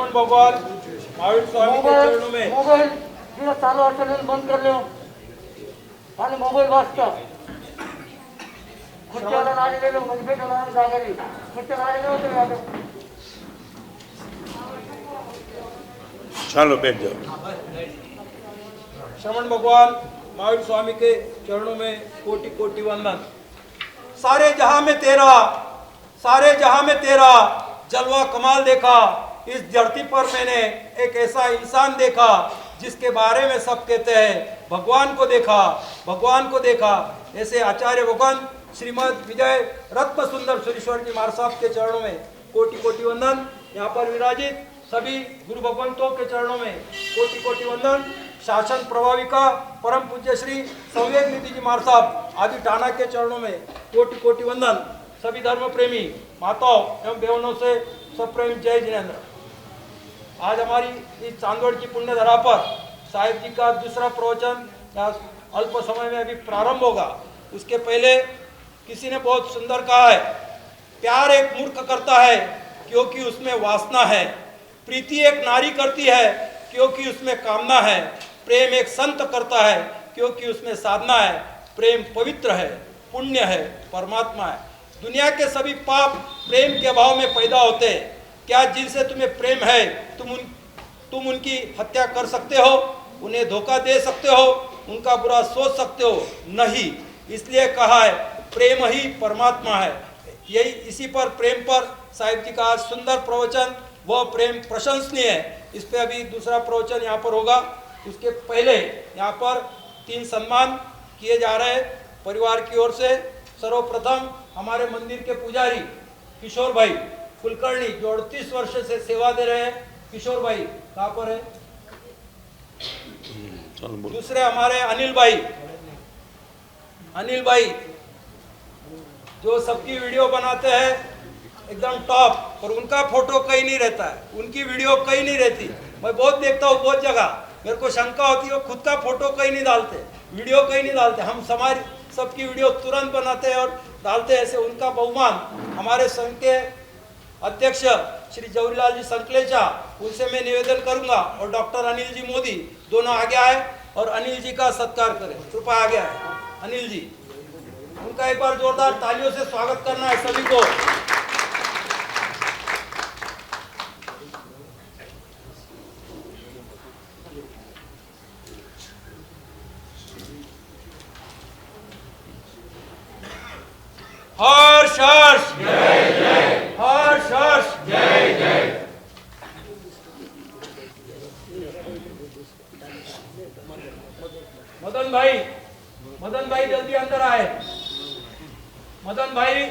श्रवण भगवान महावीर स्वामी के चरणों में मोबाईल तिला चालू असेल बंद कर लो आणि मोबाईल वाचता खुर्च्याला लागलेलं म्हणजे जागेली खुर्च्या लागलेलं होतं चलो बैठ जाओ। श्रवण भगवान महावीर स्वामी के चरणों में कोटि कोटि वंदन। सारे जहां में तेरा, सारे जहां में तेरा जलवा कमाल देखा। इस धरती पर मैंने एक ऐसा इंसान देखा जिसके बारे में सब कहते हैं भगवान को देखा, भगवान को देखा। ऐसे आचार्य भगवान श्रीमद विजय रत्न सुंदर सुरेश्वर जी महाराज साहब के चरणों में कोटि कोटि वंदन। यहाँ पर विराजित सभी गुरु भगवंतों के चरणों में कोटि कोटि वंदन। शासन प्रभाविका परम पूज्य श्री संवेद निधि जी महाराज साहब आदि टाना के चरणों में कोटि कोटि वंदन। सभी धर्म प्रेमी माताओं एवं बहनों से सब प्रेम जय जिनेन्द्र। आज हमारी इस चांदोड़ की पुण्य धरा पर साहिब जी का दूसरा प्रवचन अल्प समय में अभी प्रारंभ होगा। उसके पहले किसी ने बहुत सुंदर कहा है, प्यार एक मूर्ख करता है क्योंकि उसमें वासना है, प्रीति एक नारी करती है क्योंकि उसमें कामना है, प्रेम एक संत करता है क्योंकि उसमें साधना है, प्रेम पवित्र है, पुण्य है, परमात्मा है। दुनिया के सभी पाप प्रेम के अभाव में पैदा होते हैं। क्या जिनसे तुम्हें प्रेम है तुम उनकी हत्या कर सकते हो, उन्हें धोखा दे सकते हो, उनका बुरा सोच सकते हो? नहीं। इसलिए कहा है प्रेम ही परमात्मा है। यही इसी पर प्रेम पर साहिब जी का आज सुंदर प्रवचन, वह प्रेम प्रशंसनीय है। इस पे अभी दूसरा प्रवचन यहाँ पर होगा। उसके पहले यहाँ पर 3 सम्मान किए जा रहे हैं परिवार की ओर से। सर्वप्रथम हमारे मंदिर के पुजारी किशोर भाई कुलकर्णी जो 38 वर्ष से सेवा दे रहे हैं। किशोर भाई कहाँ पर है? दूसरे हमारे अनिल भाई जो सबकी वीडियो बनाते हैं एकदम टॉप, पर उनका फोटो कहीं नहीं रहता है, उनकी वीडियो कहीं नहीं रहती। मैं बहुत देखता हूँ बहुत जगह, मेरे को शंका होती है वो खुद का फोटो कहीं नहीं डालते, वीडियो कहीं नहीं डालते। हम समाज सबकी वीडियो तुरंत बनाते हैं और डालते हैं। ऐसे उनका बहुमान हमारे संघ के अध्यक्ष श्री जवाहरलाल जी संकलेचा, उनसे मैं निवेदन करूंगा और डॉक्टर अनिल जी मोदी दोनों आगे आए और अनिल जी का सत्कार करें। कृपया आगे आए अनिल जी, उनका एक बार जोरदार तालियों से स्वागत करना है सभी को। हर्ष हर्ष जय जय, हर्ष हर्ष जय जय। मदन भाई जल्दी अंदर आए। मदन भाई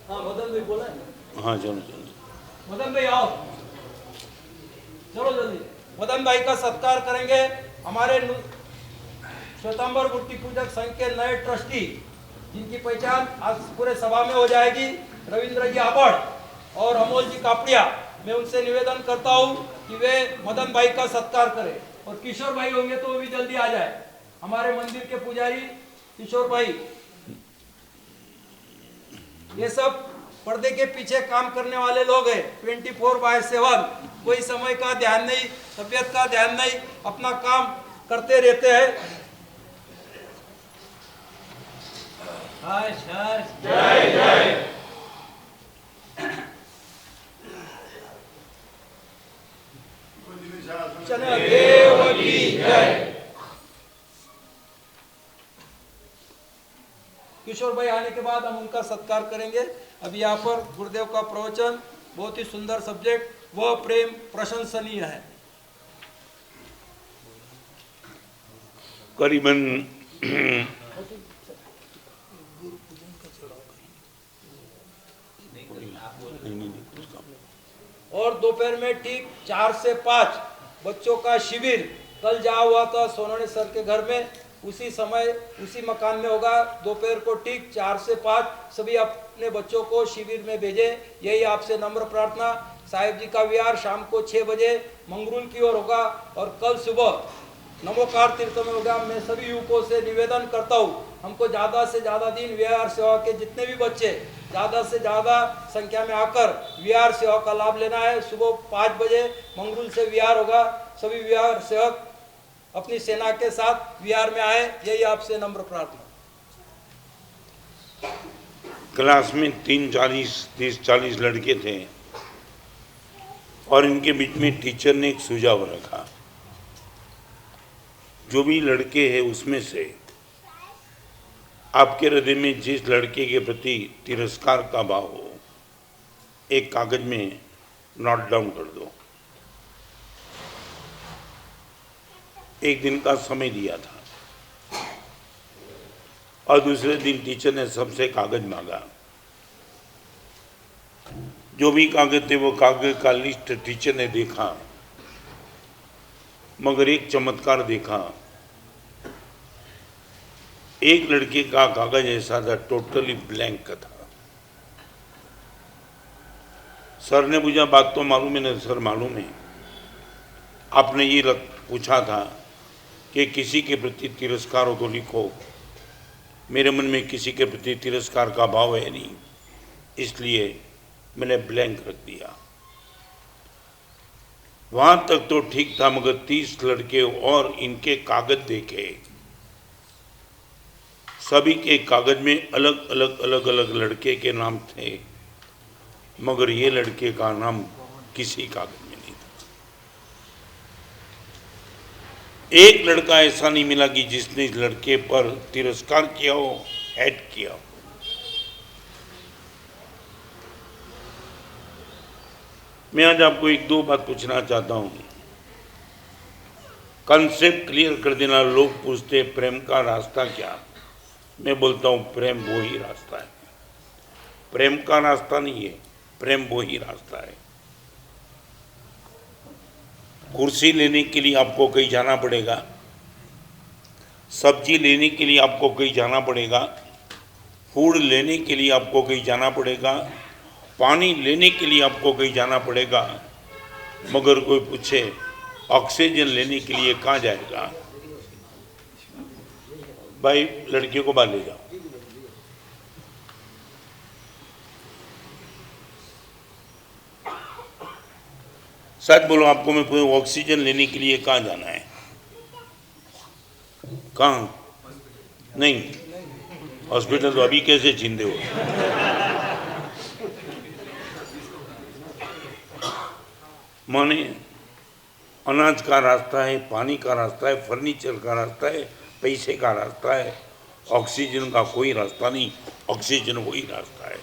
हाँ मदन भाई बोला है। हाँ चलो मदन भाई आओ, चलो जल्दी। मदन भाई का सत्कार करेंगे हमारे श्वेतांबर मूर्ति पूजक संघ के नए ट्रस्टी, जिनकी पहचान आज पूरे सभा में हो जाएगी, रविंद्र जी आबड़ और अमोल जी कापड़िया। मैं उनसे निवेदन करता हूं कि वे मदन भाई का सत्कार करें। और किशोर भाई होंगे तो वो भी जल्दी आ जाए। हमारे मंदिर के पुजारी किशोर भाई, ये सब पर्दे के पीछे काम करने वाले लोग हैं 24/7। कोई समय का ध्यान नहीं, तबियत का ध्यान नहीं, अपना काम करते रहते हैं। जय जय। देव की जय। किशोर भाई आने के बाद हम उनका सत्कार करेंगे। अभी यहाँ पर गुरुदेव का प्रवचन बहुत ही सुंदर सब्जेक्ट, वह प्रेम प्रशंसनीय है। करीबन और दोपहर में ठीक 4 से 5 बच्चों का शिविर कल जहाँ हुआ था सोनोने सर के घर में, उसी समय उसी मकान में होगा। दोपहर को ठीक 4 से 5 सभी अपने बच्चों को शिविर में भेजे, यही आपसे नम्र प्रार्थना। साहिब जी का विहार शाम को 6 बजे मंगरूल की ओर होगा और कल सुबह नमोकार तीर्थ में होगा। मैं सभी युवकों से निवेदन करता हूँ हमको ज़्यादा से ज़्यादा दिन विहार सेवा के जितने भी बच्चे ज़्यादा से ज़्यादा संख्या में आकर विहार सेवा का लाभ लेना है। सुबह 5 बजे मंगरूल से विहार होगा। सभी विहार सेवक अपनी सेना के साथ विहार में आए, यही आपसे नम्र प्रार्थना। क्लास में 30-40 लड़के थे और इनके बीच में टीचर ने एक सुझाव रखा, जो भी लड़के हैं उसमें से आपके हृदय में जिस लड़के के प्रति तिरस्कार का भाव हो, एक कागज में नोट डाउन कर दो। एक दिन का समय दिया था और दूसरे दिन टीचर ने सबसे कागज मांगा। जो भी कागज थे वो कागज का लिस्ट टीचर ने देखा, मगर एक चमत्कार देखा। एक लड़के का कागज ऐसा था, टोटली ब्लैंक था। सर ने पूछा, बात तो मालूम है ना? सर मालूम है। आपने ये पूछा था कि किसी के प्रति तिरस्कार हो तो लिखो। मेरे मन में किसी के प्रति तिरस्कार का भाव है नहीं, इसलिए मैंने ब्लैंक रख दिया। वहां तक तो ठीक था, मगर 30 लड़के और इनके कागज देखे। सभी के कागज में अलग अलग लड़के के नाम थे, मगर ये लड़के का नाम किसी कागज में नहीं था। एक लड़का ऐसा नहीं मिला कि जिसने इस लड़के पर तिरस्कार किया हो, हेट किया हो। मैं आज आपको 1-2 बात पूछना चाहता हूं। कंसेप्ट क्लियर कर देना। लोग पूछते प्रेम का रास्ता क्या? मैं बोलता हूं प्रेम वो ही रास्ता है। प्रेम का रास्ता नहीं है, प्रेम वो ही रास्ता है। कुर्सी लेने के लिए आपको कहीं जाना पड़ेगा, सब्जी लेने के लिए आपको कहीं जाना पड़ेगा, फूड लेने के लिए आपको कहीं जाना पड़ेगा, पानी लेने के लिए आपको कहीं जाना पड़ेगा, मगर कोई पूछे ऑक्सीजन लेने के लिए कहाँ जाएगा? भाई लड़के को बाहर ले जाओ। सच बोलो, आपको मैं पूछूं ऑक्सीजन लेने के लिए कहाँ जाना है? कहाँ? नहीं, हॉस्पिटल तो अभी कैसे चिंदे हो? माने अनाज का रास्ता है, पानी का रास्ता है, फर्नीचर का रास्ता है, पैसे का रास्ता है। ऑक्सीजन का कोई रास्ता नहीं, ऑक्सीजन वही रास्ता है।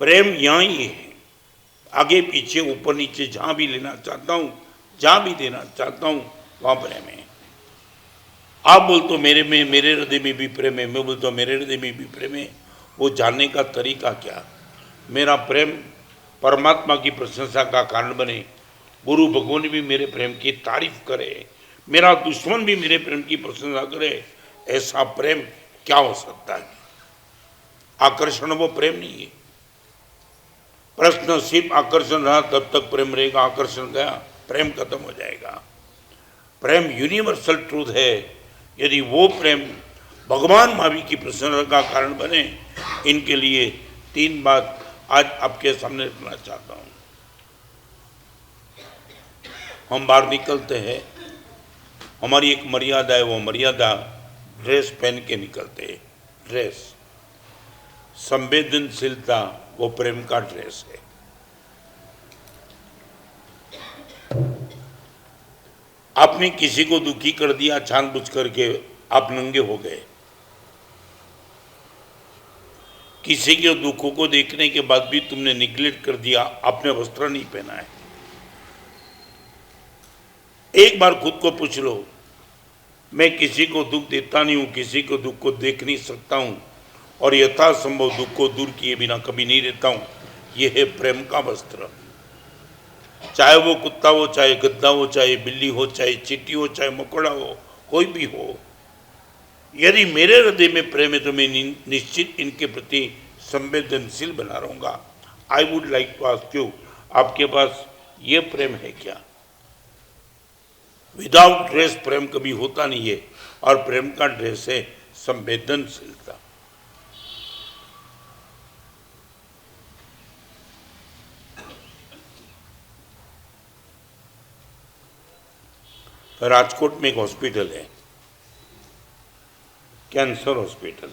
प्रेम यहाँ ही है, आगे पीछे ऊपर नीचे जहाँ भी लेना चाहता हूँ, जहाँ भी देना चाहता हूँ, वहाँ प्रेम है। आप बोलते हो मेरे हृदय में भी प्रेम है, मैं बोलता हूँ मेरे हृदय में भी प्रेम है। वो जानने का तरीका क्या? मेरा प्रेम परमात्मा की प्रशंसा का कारण बने, गुरु भगवान भी मेरे प्रेम की तारीफ करे, मेरा दुश्मन भी मेरे प्रेम की प्रशंसा करे। ऐसा प्रेम क्या हो सकता है? आकर्षण वो प्रेम नहीं है। प्रश्न सिर्फ आकर्षण रहा तब तक प्रेम रहेगा, आकर्षण गया प्रेम खत्म हो जाएगा। प्रेम यूनिवर्सल ट्रूथ है। यदि वो प्रेम भगवान महावीर की प्रसन्नता का कारण बने, इनके लिए 3 बात आज आपके सामने रखना चाहता हूँ। हम बाहर निकलते हैं, हमारी एक मर्यादा है, वो मर्यादा ड्रेस पहन के निकलते हैं। ड्रेस, संवेदनशीलता वो प्रेम का ड्रेस है। आपने किसी को दुखी कर दिया जानबूझ करके, आप नंगे हो गए। किसी के दुखों को देखने के बाद भी तुमने निग्लेक्ट कर दिया, आपने वस्त्र नहीं पहना है। एक बार खुद को पूछ लो, मैं किसी को दुख देता नहीं हूं, किसी को दुख को देख नहीं सकता हूं और यथासंभव दुख को दूर किए बिना कभी नहीं रहता हूं। यह है प्रेम का वस्त्र। चाहे वो कुत्ता हो, चाहे गद्दा हो, चाहे बिल्ली हो, चाहे चींटी हो, चाहे मकोड़ा हो, कोई भी हो, यदि मेरे हृदय में प्रेम है तो मैं निश्चित इनके प्रति संवेदनशील बना रहूंगा। I would like to ask you, आपके पास ये प्रेम है क्या? विदाउट ड्रेस प्रेम कभी होता नहीं है, और प्रेम का ड्रेस है संवेदनशीलता। राजकोट में एक हॉस्पिटल है, कैंसर हॉस्पिटल।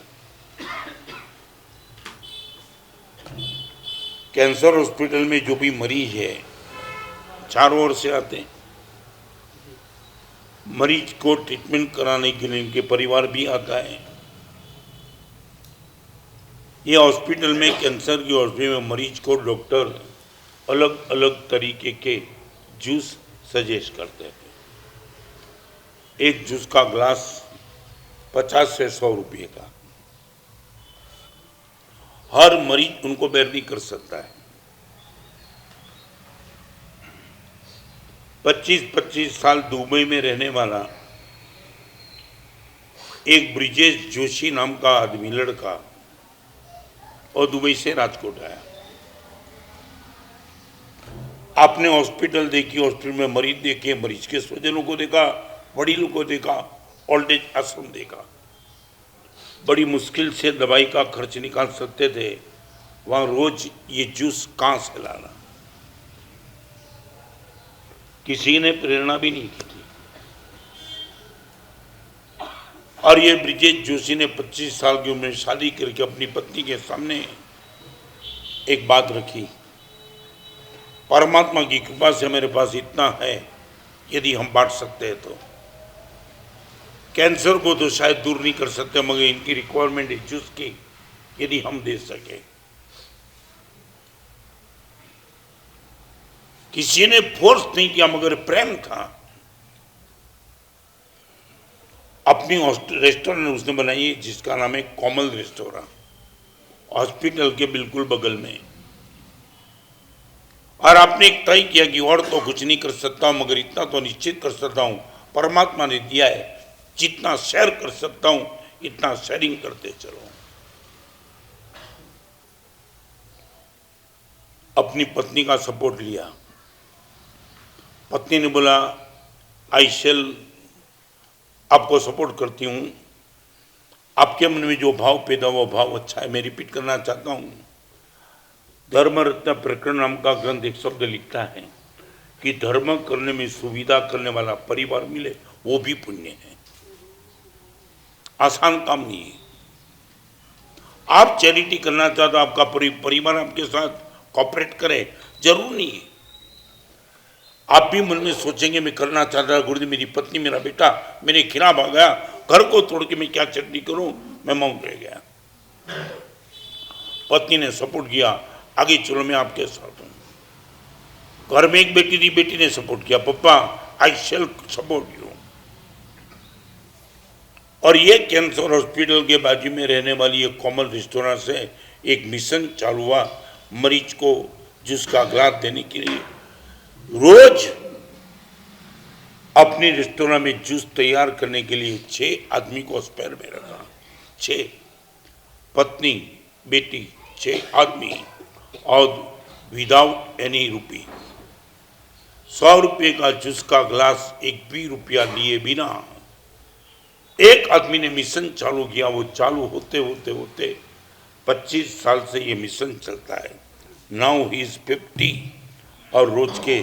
कैंसर हॉस्पिटल में जो भी मरीज है चारों ओर से आते हैं। मरीज को ट्रीटमेंट कराने के लिए इनके परिवार भी आता है। ये हॉस्पिटल में, कैंसर की हॉस्पिटल में मरीज को डॉक्टर अलग अलग तरीके के जूस सजेस्ट करते हैं। एक जूस का ग्लास 50 से 100 रुपये का। हर मरीज उनको बेर नहीं कर सकता है। 25-25 साल दुबई में रहने वाला एक ब्रिजेश जोशी नाम का आदमी, लड़का, और दुबई से राजकोट आया। आपने हॉस्पिटल देखी, हॉस्पिटल में मरीज देखे, मरीज के स्वजनों को देखा, वडीलों को देखा, ओल्ड एज आश्रम देखा। बड़ी मुश्किल से दवाई का खर्च निकाल सकते थे, वहां रोज ये जूस कहां से लाना। किसी ने प्रेरणा भी नहीं की थी। और ये ब्रिजेश जोशी ने 25 साल की उम्र में शादी करके अपनी पत्नी के सामने एक बात रखी, परमात्मा की कृपा से मेरे पास इतना है, यदि हम बांट सकते हैं तो। कैंसर को तो शायद दूर नहीं कर सकते, मगर इनकी रिक्वायरमेंट है जूस की, यदि हम दे सके। किसी ने फोर्स नहीं किया, मगर प्रेम था। अपनी रेस्टोरेंट उसने बनाई जिसका नाम है कोमल रेस्टोरेंट, हॉस्पिटल के बिल्कुल बगल में। और आपने एक तय किया कि और तो कुछ नहीं कर सकता हूं, मगर इतना तो निश्चित कर सकता हूं, परमात्मा ने दिया है, जितना शेयर कर सकता हूं इतना शेयरिंग करते चलो। अपनी पत्नी का सपोर्ट लिया। पत्नी ने बोला, आई शेल आपको सपोर्ट करती हूं, आपके मन में जो भाव पैदा हुआ भाव अच्छा है। मैं रिपीट करना चाहता हूं, धर्म रत्न प्रकरण नाम का ग्रंथ एक शब्द लिखता है कि धर्म करने में सुविधा करने वाला परिवार मिले वो भी पुण्य है। आसान काम नहीं है। आप चैरिटी करना चाहते हो, आपका परिवार आपके साथ कॉपरेट करे, जरूर नहीं है। आप भी मन में सोचेंगे मैं करना चाहता, गुरुदेव मेरी पत्नी मेरा बेटा मेरे खिलाफ आ गया, घर को तोड़ के मैं क्या चटनी करूं, मैं मौन रह गया। पत्नी ने सपोर्ट किया, आगे चलो मैं आपके साथ हूं। घर में एक बेटी थी, बेटी ने सपोर्ट किया, पप्पा आई शेल सपोर्ट यू। और ये कैंसर हॉस्पिटल के बाजू में रहने वाली एक कोमल रेस्टोरेंट से एक मिशन चालू हुआ, मरीज को जूस का ग्लास देने के लिए। रोज अपनी रेस्टोरेंट में जूस तैयार करने के लिए 6 आदमी को स्पेयर में रखा। 6, पत्नी बेटी 6 आदमी, और विदाउट एनी रुपी। 100 रुपये का जूस का ग्लास एक भी रुपया लिए बिना एक आदमी ने मिशन चालू किया। वो चालू होते होते होते 25 साल से ये मिशन चलता है। नाउ ही इज 50 और रोज के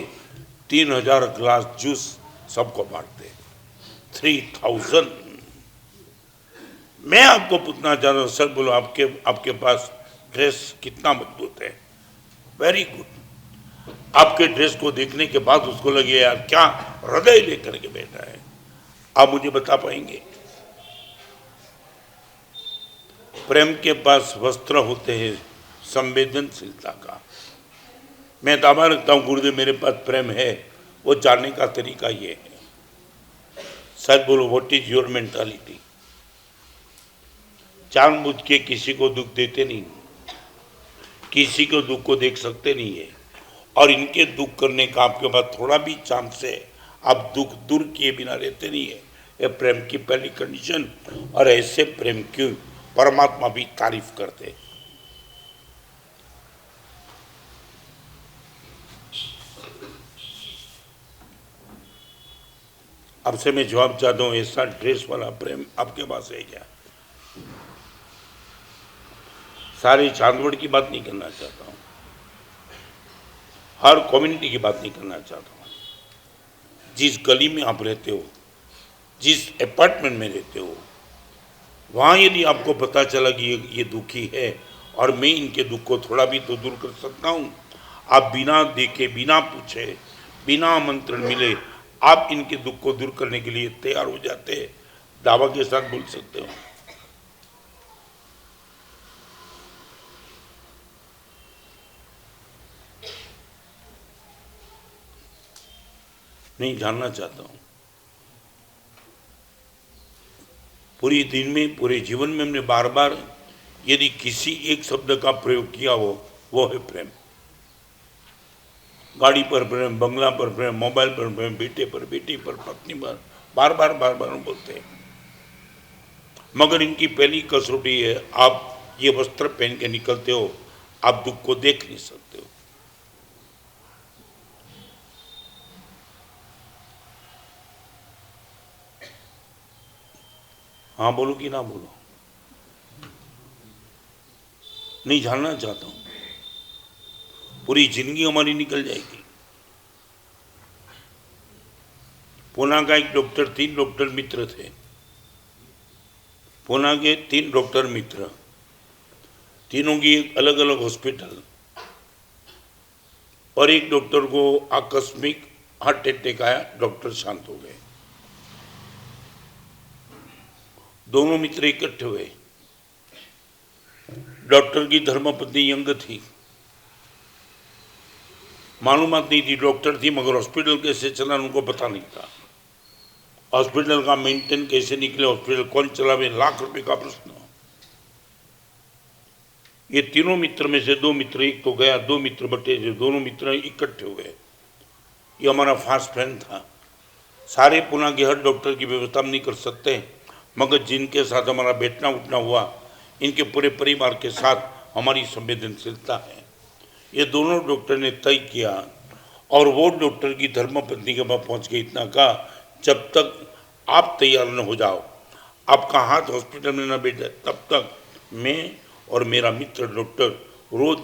3000 ग्लास जूस सबको बांटते। 3000। मैं आपको पूछना चाहता हूं, सर बोलो आपके पास ड्रेस कितना मजबूत है? Very good. आपके ड्रेस को देखने के बाद उसको लगे यार क्या हृदय लेकर के बैठा है। आप मुझे बता पाएंगे? प्रेम के पास वस्त्र होते हैं संवेदनशीलता का। मैं दावा रखता हूं गुरुदेव मेरे पास प्रेम है, वो जानने का तरीका ये है। सच बोलो, व्हाट इज योर मेंटालिटी? जानबूझ के किसी को दुख देते नहीं, किसी को दुख को देख सकते नहीं है, और इनके दुख करने का आपके पास थोड़ा भी चांस है, आप दुख दूर किए बिना रहते नहीं है। ये प्रेम की पहली कंडीशन। और ऐसे प्रेम की परमात्मा भी तारीफ करते। अब से मैं जवाब चाहता हूं, ऐसा ड्रेस वाला प्रेम आपके पास है क्या? सारे चांदवड़ की बात नहीं करना चाहता हूँ, हर कम्युनिटी की बात नहीं करना चाहता हूँ। जिस गली में आप रहते हो, जिस अपार्टमेंट में रहते हो, वहाँ यदि आपको पता चला कि ये दुखी है और मैं इनके दुख को थोड़ा भी तो दूर कर सकता हूँ, आप बिना देखे, बिना पूछे, बिना आमंत्रण मिले आप इनके दुख को दूर करने के लिए तैयार हो जाते हैं, दावा के साथ बोल सकते हो। नहीं जानना चाहता हूँ। पूरी दिन में, पूरे जीवन में हमने बार बार यदि किसी एक शब्द का प्रयोग किया हो, वो है प्रेम। गाड़ी पर प्रेम, बंगला पर प्रेम, मोबाइल पर प्रेम, बेटे पर, बेटी पर, पत्नी पर, बार बार हम बोलते हैं। मगर इनकी पहली कसौटी है, आप ये वस्त्र पहन के निकलते हो, आप दुख को देख नहीं सकते हो। हाँ बोलो कि ना बोलो? नहीं जानना चाहता हूं। पूरी जिंदगी हमारी निकल जाएगी। पूना का एक डॉक्टर, 3 डॉक्टर मित्र थे। पूना के 3 डॉक्टर मित्र, तीनों की एक अलग अलग हॉस्पिटल, और एक डॉक्टर को आकस्मिक हार्ट अटैक आया, डॉक्टर शांत हो गए। दोनों मित्र इकट्ठे हुए। डॉक्टर की धर्मपत्नी यंग थी, मालूमात नहीं थी, डॉक्टर थी मगर हॉस्पिटल कैसे चला उनको पता नहीं था। हॉस्पिटल का मेंटेन कैसे निकले, हॉस्पिटल कौन चलावे, लाख रुपए का प्रश्न। ये तीनों मित्र में से 2 मित्र, एक तो गया, 2 मित्र बटे थे, दोनों मित्र इकट्ठे हुए। ये हमारा फास्ट फ्रेंड था। सारे पुणे के हर डॉक्टर की व्यवस्था हम नहीं कर सकते, मगर जिनके साथ हमारा बैठना उठना हुआ, इनके पूरे परिवार के साथ हमारी संवेदनशीलता है। ये दोनों डॉक्टर ने तय किया, और वो डॉक्टर की धर्मपत्नी के पास पहुंच के इतना कहा, जब तक आप तैयार न हो जाओ, आपका हाथ हॉस्पिटल में न बैठ जाए, तब तक मैं और मेरा मित्र डॉक्टर रोज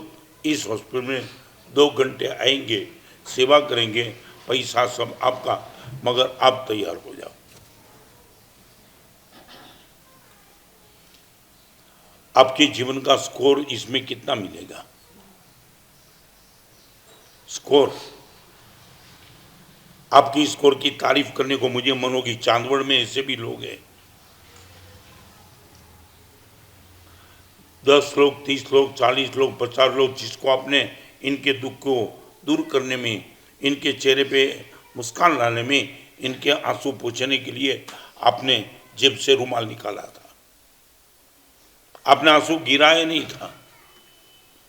इस हॉस्पिटल में 2 घंटे आएंगे, सेवा करेंगे, पैसा सब आपका, मगर आप तैयार हो जाओ। आपके जीवन का स्कोर इसमें कितना मिलेगा? स्कोर, आपकी स्कोर की तारीफ करने को मुझे मन होगी। चांदवड़ में ऐसे भी लोग हैं, 10 लोग, 30 लोग, 40 लोग, 50 लोग, जिसको आपने इनके दुख को दूर करने में, इनके चेहरे पे मुस्कान लाने में, इनके आंसू पोंछने के लिए आपने जेब से रुमाल निकाला था। आपने आंसू गिराया नहीं था,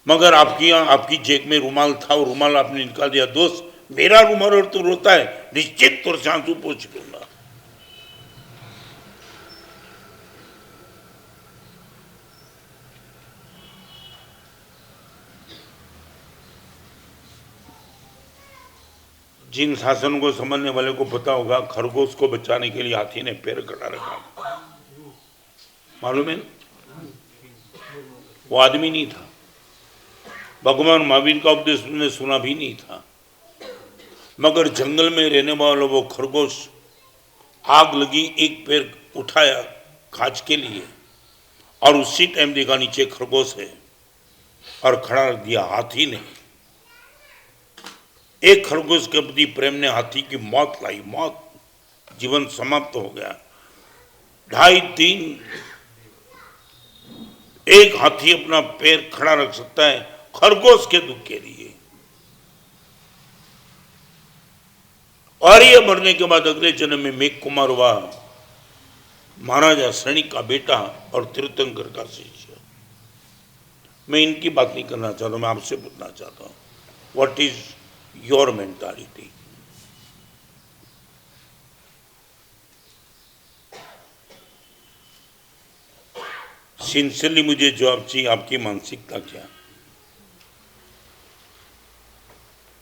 मगर आपकी जेब में रुमाल था और रुमाल आपने निकाल दिया। दोस्त, मेरा रुमाल और तू रोता है, निश्चित तौर से आंसू पोंछ लूंगा। जिन शासनों को समझने वाले को पता होगा, खरगोश को बचाने के लिए हाथी ने पैर कटा रखा, मालूम है? वो आदमी नहीं था, भगवान महावीर का उपदेश उसने सुना भी नहीं था, मगर जंगल में रहने वाला वो खरगोश, आग लगी, एक पैर उठाया खाज के लिए, और उसी टाइम देखा नीचे खरगोश है, और खड़ा रख दिया हाथी ने। एक खरगोश के प्रति प्रेम ने हाथी की मौत लाई, मौत, जीवन समाप्त हो गया। 2.5 दिन एक हाथी अपना पैर खड़ा रख सकता है खरगोश के दुख के लिए, और ये मरने के बाद अगले जन्म में मेघ कुमार हुआ, महाराजा सैनिक का बेटा और तीर्थंकर का शिष्य। मैं इनकी बात नहीं करना चाहता, मैं आपसे पूछना चाहता हूं, what is your mentality? Sincerely मुझे जवाब चाहिए, आपकी मानसिकता क्या?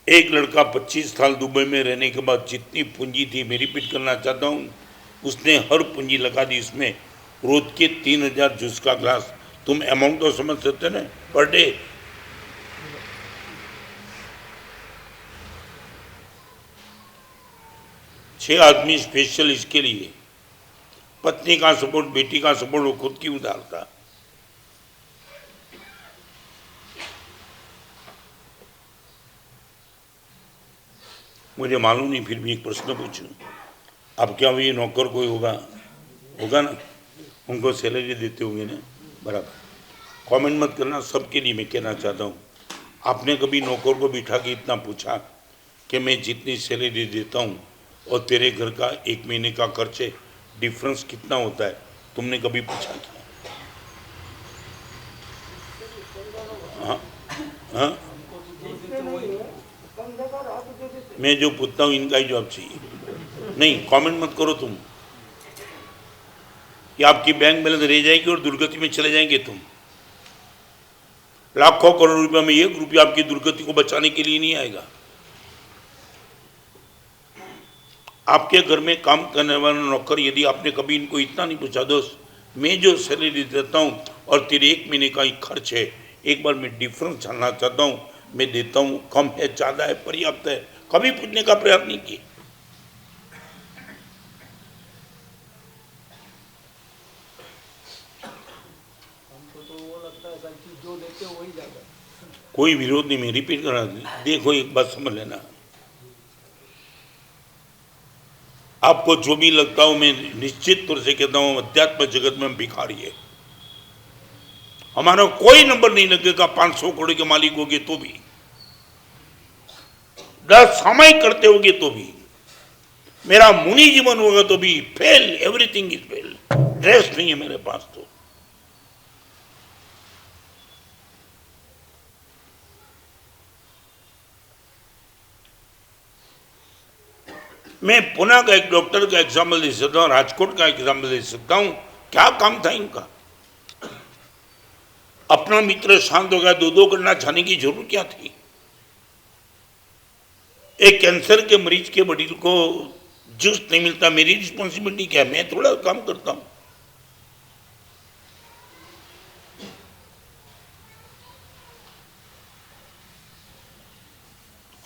एक लड़का 25 साल दुबई में रहने के बाद जितनी पूंजी थी, मैं रिपीट करना चाहता हूं, उसने हर पूंजी लगा दी इसमें, रोज के 3,000 जूस का ग्लास, तुम अमाउंट तो समझ सकते ना पर डे। छह आदमी स्पेशल इसके लिए, पत्नी का सपोर्ट, बेटी का सपोर्ट वो खुद की उधारता। मुझे मालूम नहीं, फिर भी एक प्रश्न पूछूं, अब क्या ये नौकर कोई होगा ना, उनको सैलरी देते होंगे ना, बराबर। कमेंट मत करना, सबके लिए मैं कहना चाहता हूँ, आपने कभी नौकर को बिठा के इतना पूछा कि मैं जितनी सैलरी देता हूँ और तेरे घर का 1 महीने का खर्च है, डिफरेंस कितना होता है, तुमने कभी पूछा क्या? हाँ हाँ, मैं जो पूछता हूँ इनका ही जवाब चाहिए। नहीं, कमेंट मत करो तुम, कि आपकी बैंक बैलेंस रह जाएगी और दुर्गति में चले जाएंगे तुम। लाखों करोड़ रुपया में 1 रुपया आपकी दुर्गति को बचाने के लिए नहीं आएगा। आपके घर में काम करने वाला नौकर, यदि आपने कभी इनको इतना नहीं पूछा, दोस्त मैं जो सैलरी देता हूँ और तेरे 1 महीने का ही खर्च है, एक बार मैं डिफरेंस जानना चाहता हूँ, मैं देता हूँ कम है, ज़्यादा है, पर्याप्त है, कभी पूछने का प्रयास नहीं किया। कोई विरोध नहीं, मैं रिपीट करा, देखो एक बात समझ लेना, आपको जो भी लगता हो, मैं निश्चित तौर से कहता हूं अध्यात्म जगत में हम भिखारी है। हमारा कोई नंबर नहीं लगेगा 500 करोड़ के मालिक होगे तो भी, 10 सामायिक करते होगे तो भी, मेरा मुनि जीवन होगा तो भी, fail, everything is fail. Dress नहीं है मेरे पास तो। मैं पुणे का एक डॉक्टर का एग्जाम्पल दे सकता हूँ, राजकोट का एग्जाम्पल दे सकता हूँ। क्या काम था इनका? अपना मित्र शांत हो गया, 2-2 घंटा जाने की जरूरत क्या थी? एक कैंसर के मरीज के वडील को जूस नहीं मिलता, मेरी रिस्पॉन्सिबिलिटी क्या है? मैं थोड़ा काम करता हूँ।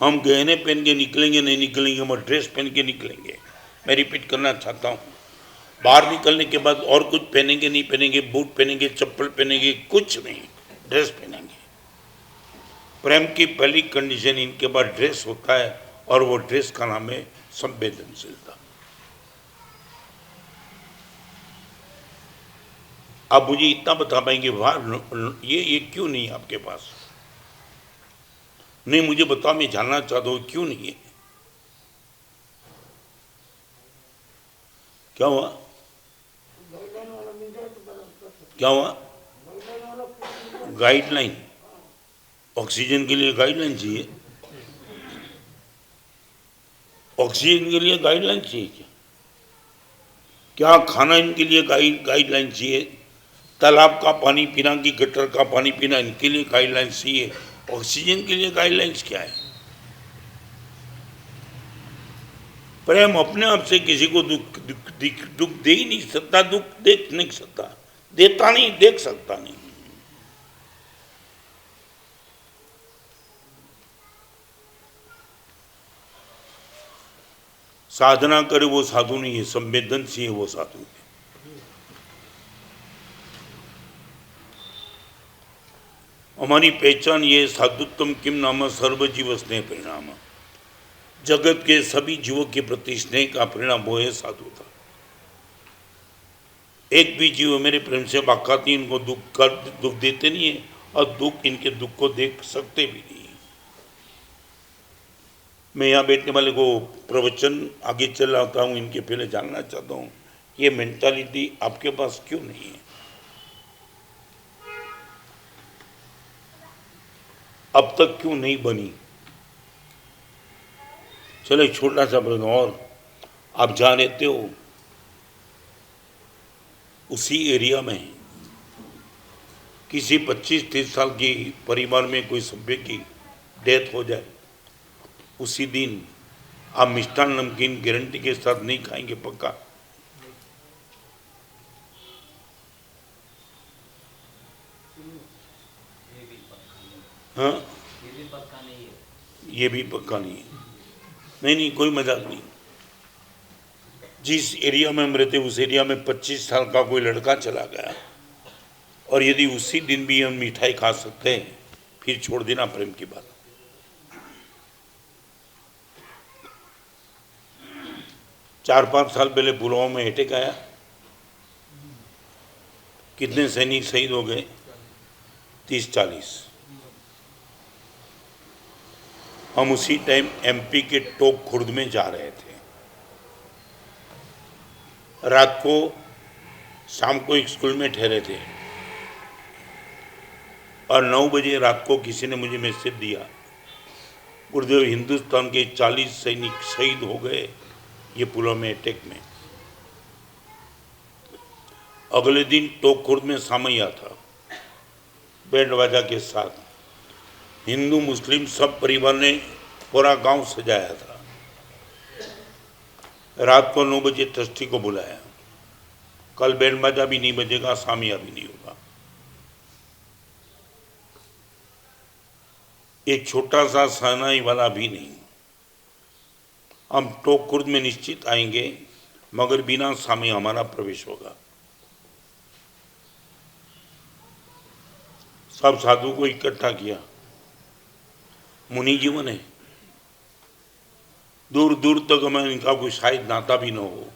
हम गहने पहन के निकलेंगे नहीं निकलेंगे, हम ड्रेस पहन के निकलेंगे। मैं रिपीट करना चाहता हूँ, बाहर निकलने के बाद और कुछ पहनेंगे नहीं पहनेंगे, बूट पहनेंगे, चप्पल पहनेंगे, कुछ नहीं, ड्रेस पहनेंगे। प्रेम की पहली कंडीशन इनके पास ड्रेस होता है, और वो ड्रेस का नाम है संवेदनशीलता। आप मुझे इतना बता पाएंगे बाहर ये क्यों नहीं है आपके पास? नहीं, मुझे बता, मैं जानना चाहता हूँ क्यों नहीं है। क्या हुआ? क्या हुआ? गाइडलाइन, ऑक्सीजन के लिए गाइडलाइन चाहिए? ऑक्सीजन के लिए गाइडलाइन चाहिए क्या? क्या खाना इनके लिए गाइडलाइन चाहिए? तालाब का पानी पीना कि गटर का पानी पीना, इनके लिए गाइडलाइन चाहिए? ऑक्सीजन के लिए गाइडलाइंस क्या है? प्रेम अपने आप से किसी को दुख दे ही नहीं सकता, दुख देख नहीं सकता, देता नहीं, देख सकता नहीं। साधना करे वो साधु नहीं है, संवेदनशील है वो साधु है। हमारी पहचान ये साधुत्तम किम नाम सर्वजीव स्नेह परिणाम, जगत के सभी जीवों के प्रति स्नेह का परिणाम वो है साधुता। एक भी जीव मेरे प्रेम से वाकात नहीं, इनको दुख देते नहीं है, और दुख इनके दुख को देख सकते भी नहीं। मैं यहाँ बैठने वाले को प्रवचन आगे चलाता हूँ, इनके पहले जानना चाहता हूँ ये मेंटालिटी आपके पास क्यों नहीं है? अब तक क्यों नहीं बनी? चलो एक छोटा सा प्रश्न और, आप जहाँ रहते हो उसी एरिया में किसी 25-30 साल की परिवार में कोई सभ्य की डेथ हो जाए, उसी दिन आप मिष्ठान नमकीन गारंटी के साथ नहीं खाएंगे? पक्का? हाँ, ये भी पक्का नहीं है। नहीं नहीं, कोई मजाक नहीं। जिस एरिया में हम रहते उस एरिया में 25 साल का कोई लड़का चला गया, और यदि उसी दिन भी हम मिठाई खा सकते हैं, फिर छोड़ देना प्रेम की बात। चार 5 साल पहले पुलवामा में अटैक आया, कितने सैनिक शहीद हो गए? 30-40। हम उसी टाइम एमपी के टोक खुर्द में जा रहे थे। रात को, शाम को एक स्कूल में ठहरे थे, और 9 बजे रात को किसी ने मुझे मैसेज दिया, गुरुदेव हिंदुस्तान के 40 सैनिक शहीद हो गए ये पुलवामा अटैक में। अगले दिन टोक खुर्द में सामैया था, बैंड बाजा के साथ। हिंदू मुस्लिम सब परिवार ने पूरा गांव सजाया था। रात को 9 बजे ट्रस्टी को बुलाया, कल बैंड बाजा भी नहीं बजेगा, सामिया भी नहीं होगा। एक छोटा सा सहनाई वाला भी नहीं। हम टोक खुर्द में निश्चित आएंगे, मगर बिना सामिया हमारा प्रवेश होगा। सब साधु को इकट्ठा किया, मुनि जीवन है, दूर दूर तक हमें इनका कोई शायद नाता भी न हो,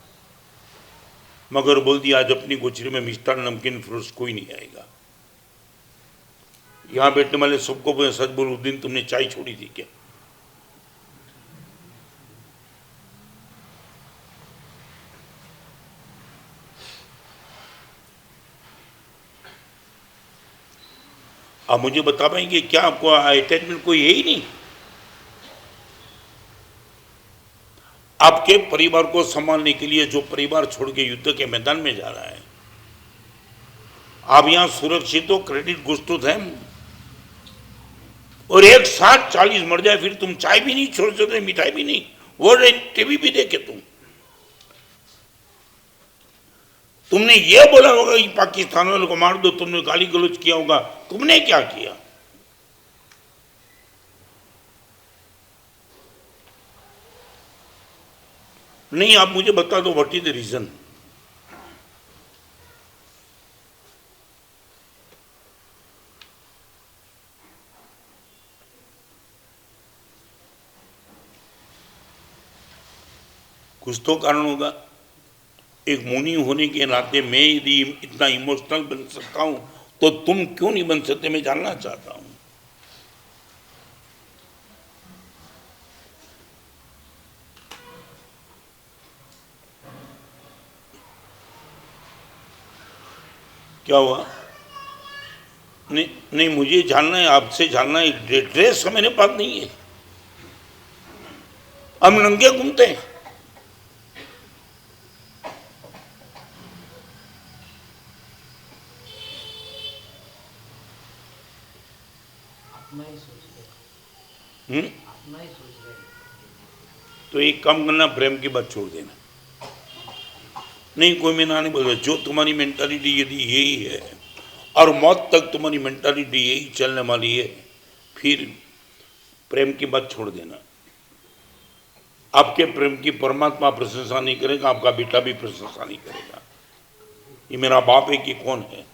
मगर बोल दिया आज अपनी गोचरी में मिष्ठान नमकीन फ्रूट्स कोई नहीं आएगा। यहां बैठने वाले सबको मैं सच बोलूं, उस दिन तुमने चाय छोड़ी थी क्या? आप मुझे बता पाएंगे क्या आपको अटैचमेंट कोई है ही नहीं? आपके परिवार को संभालने के लिए जो परिवार छोड़ के युद्ध के मैदान में जा रहा है, आप यहां सुरक्षित हो, क्रेडिट गुस्तुत है, और एक साथ 40 मर जाए, फिर तुम चाय भी नहीं छोड़ सकते, मिठाई भी नहीं, वो टीवी भी देखे तुमने ये बोला होगा कि पाकिस्तान वालों को मार दो, तुमने गाली गलौज किया होगा, तुमने क्या किया? नहीं, आप मुझे बता दो व्हाट इज द रीजन। कुछ तो कारण होगा। एक मुनि होने के नाते मैं यदि इतना इमोशनल बन सकता हूं, तो तुम क्यों नहीं बन सकते, मैं जानना चाहता हूं। क्या हुआ? नहीं नहीं, मुझे जानना है, आपसे जानना है। ड्रेस मेरे पास नहीं है, हम नंगे घूमते हैं। तो एक काम करना, प्रेम की बात छोड़ देना। नहीं, कोई मैं ना नहीं बोल रहा, जो तुम्हारी मेंटालिटी यदि यही है और मौत तक तुम्हारी मेंटालिटी यही चलने वाली है, फिर प्रेम की बात छोड़ देना। आपके प्रेम की परमात्मा प्रशंसा नहीं करेगा, आपका बेटा भी प्रशंसा नहीं करेगा। ये मेरा बाप है कि कौन है?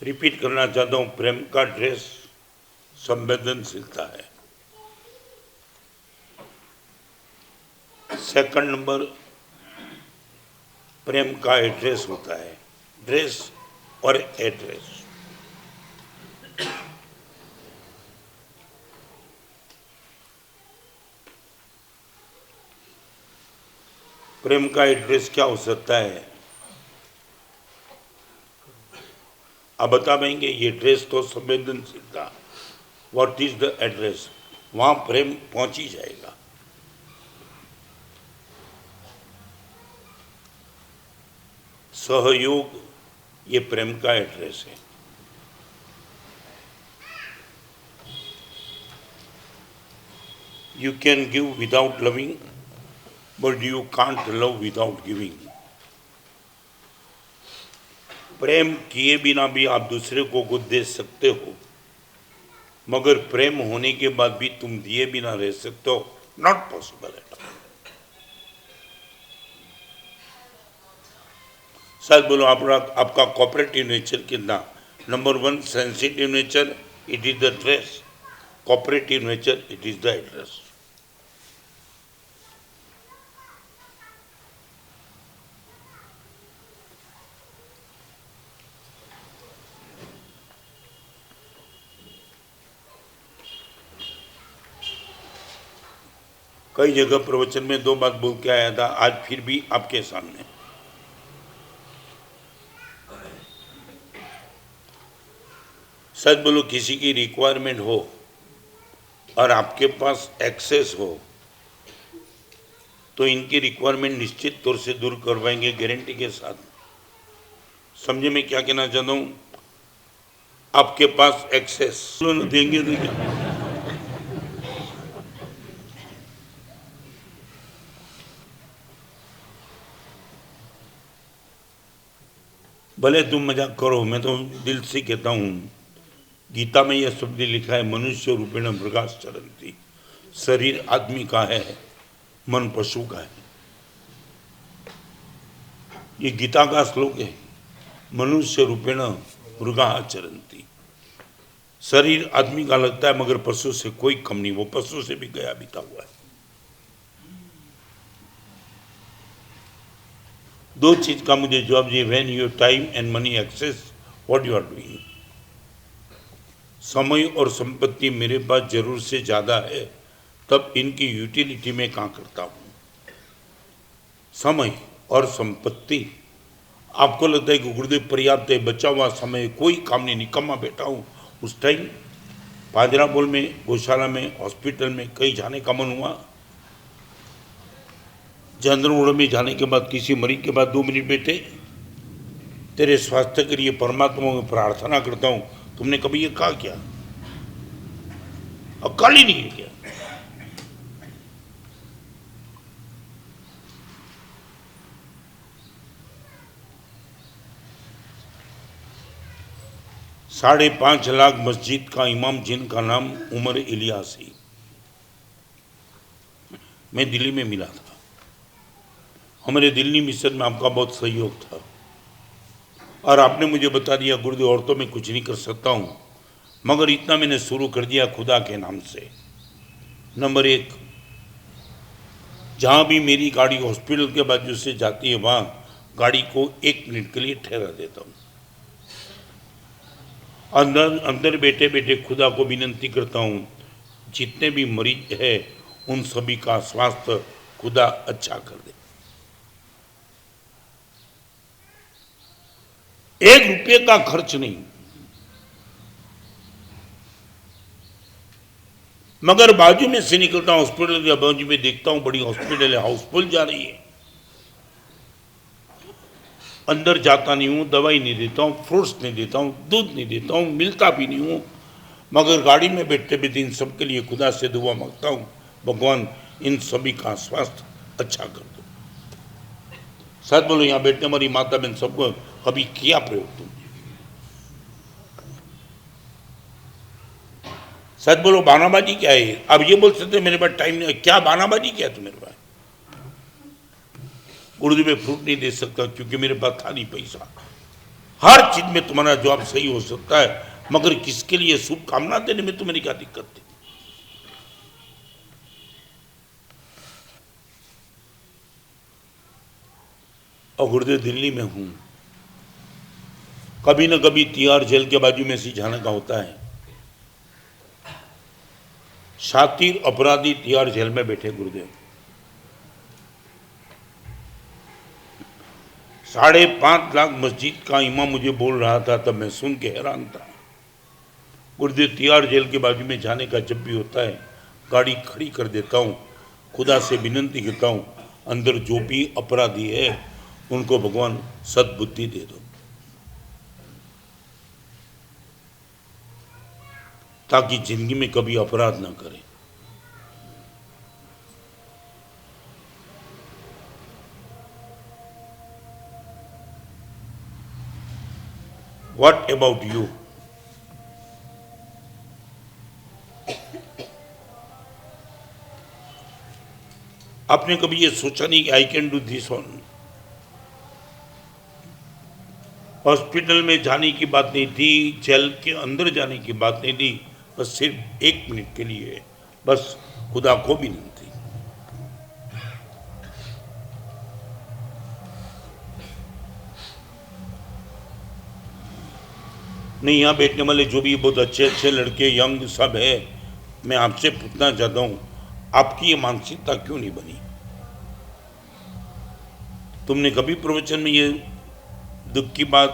रिपीट करना चाहता हूं, प्रेम का ड्रेस संवेदनशीलता है। सेकंड नंबर, प्रेम का एड्रेस होता है, ड्रेस और एड्रेस। प्रेम का एड्रेस क्या हो सकता है? आप बता पाएंगे? ये ड्रेस तो संवेदनशीलता, व्हाट इज द एड्रेस? वहां प्रेम पहुंच ही जाएगा। सहयोग, ये प्रेम का एड्रेस है। You can give without loving, but you can't love without giving. प्रेम किए बिना भी आप दूसरे को कुछ दे सकते हो, मगर प्रेम होने के बाद भी तुम दिए बिना रह सकते हो, नॉट पॉसिबल एट ऑल। सच बोलो, आपका कोऑपरेटिव नेचर कितना? Number 1 sensitive nature, it is the dress. Cooperative nature, it is the address. कई जगह प्रवचन में 2 बात बोल के आया था, आज फिर भी आपके सामने। सच बोलो, किसी की रिक्वायरमेंट हो और आपके पास एक्सेस हो तो इनकी रिक्वायरमेंट निश्चित तौर से दूर करवाएंगे, गारंटी के साथ। समझे मैं क्या कहना चाहता हूं? आपके पास एक्सेस देंगे तो क्या? भले तुम मजाक करो, मैं तो दिल से कहता हूं, गीता में यह शब्द लिखा है, मनुष्य रूपेण मृगास चरन्ति। शरीर आदमी का है, मन पशु का है। ये गीता का श्लोक है, मनुष्य रूपेण मृगाः चरन्ति। शरीर आदमी का लगता है मगर पशु से कोई कम नहीं, वो पशु से भी गया बीता हुआ है। 2 चीज का मुझे जवाब दिए, when your time and money access, what you are doing. समय और संपत्ति मेरे पास जरूर से ज्यादा है, तब इनकी यूटिलिटी में कहाँ करता हूं। समय और संपत्ति, आपको लगता है कि गुरुदेव पर्याप्त है, बचा हुआ समय कोई काम नहीं, निकम्मा बैठा हूं। उस टाइम पाजराबोल में, गौशाला में, हॉस्पिटल में कहीं जाने का मन हुआ, जनरल में जाने के बाद किसी मरीज के बाद 2 मिनट बैठे, तेरे स्वास्थ्य के लिए परमात्मा में प्रार्थना करता हूं, तुमने कभी ये कहा क्या? अकाल ही नहीं किया। ₹5.5 लाख मस्जिद का इमाम, जिनका नाम उमर इलियासी, मैं दिल्ली में मिला था। हमारे दिल्ली मिशन में आपका बहुत सहयोग था और आपने मुझे बता दिया, गुरुदेव और तो मैं कुछ नहीं कर सकता हूं, मगर इतना मैंने शुरू कर दिया खुदा के नाम से। नंबर 1, जहां भी मेरी गाड़ी हॉस्पिटल के बाजू से जाती है, वहां गाड़ी को 1 मिनट के लिए ठहरा देता हूं। अंदर बैठे बैठे खुदा को विनती करता हूं, जितने भी मरीज है उन सभी का स्वास्थ्य खुदा अच्छा कर दे। 1 रुपये का खर्च नहीं, मगर बाजू में से निकलता हूं, हॉस्पिटल के बाजू में देखता हूं बड़ी हॉस्पिटल है, हाउसफुल जा रही है। अंदर जाता नहीं हूं, दवाई नहीं देता हूं, फ्रूट्स नहीं देता हूं, दूध नहीं देता हूं, मिलता भी नहीं हूं, मगर गाड़ी में बैठते बैठे इन सबके लिए खुदा से दुआ मांगता हूं, भगवान इन सभी का स्वास्थ्य अच्छा कर दो। सच बोलो, यहां बैठने हमारी माता बहन सबको कभी किया प्रयोग तुमने? सच बोलो, बहानाबाजी क्या है? अब ये बोल सकते मेरे पास टाइम नहीं है, क्या बहानाबाजी क्या है तुम्हारे पास? गुरुदेव में फ्रूट नहीं दे सकता क्योंकि मेरे पास था नहीं पैसा। हर चीज में तुम्हारा जवाब सही हो सकता है, मगर किसके लिए शुभकामना देने में तुम्हारी क्या दिक्कत थी? और गुरुदेव दिल्ली में हूं, कभी ना कभी तिहाड़ जेल के बाजू में से जाने का होता है। शातिर अपराधी तिहाड़ जेल में बैठे गुरुदेव, 5.5 लाख मस्जिद का इमाम मुझे बोल रहा था, तब मैं सुन के हैरान था। गुरुदेव तिहाड़ जेल के बाजू में जाने का जब भी होता है, गाड़ी खड़ी कर देता हूँ, खुदा से विनती करता हूँ, अंदर जो भी अपराधी है उनको भगवान सद्बुद्धि दे दो, ताकि जिंदगी में कभी अपराध ना करे। What about you? आपने कभी ये सोचा नहीं कि I can do this on? Hospital में जाने की बात नहीं थी, जेल के अंदर जाने की बात नहीं थी, बस सिर्फ 1 मिनट के लिए, बस खुदा को भी नहीं थी। नहीं, यहाँ बैठने वाले जो भी बहुत अच्छे अच्छे लड़के यंग सब है, मैं आपसे पूछना चाहता हूँ, आपकी ये मानसिकता क्यों नहीं बनी? तुमने कभी प्रवचन में ये दुख की बात,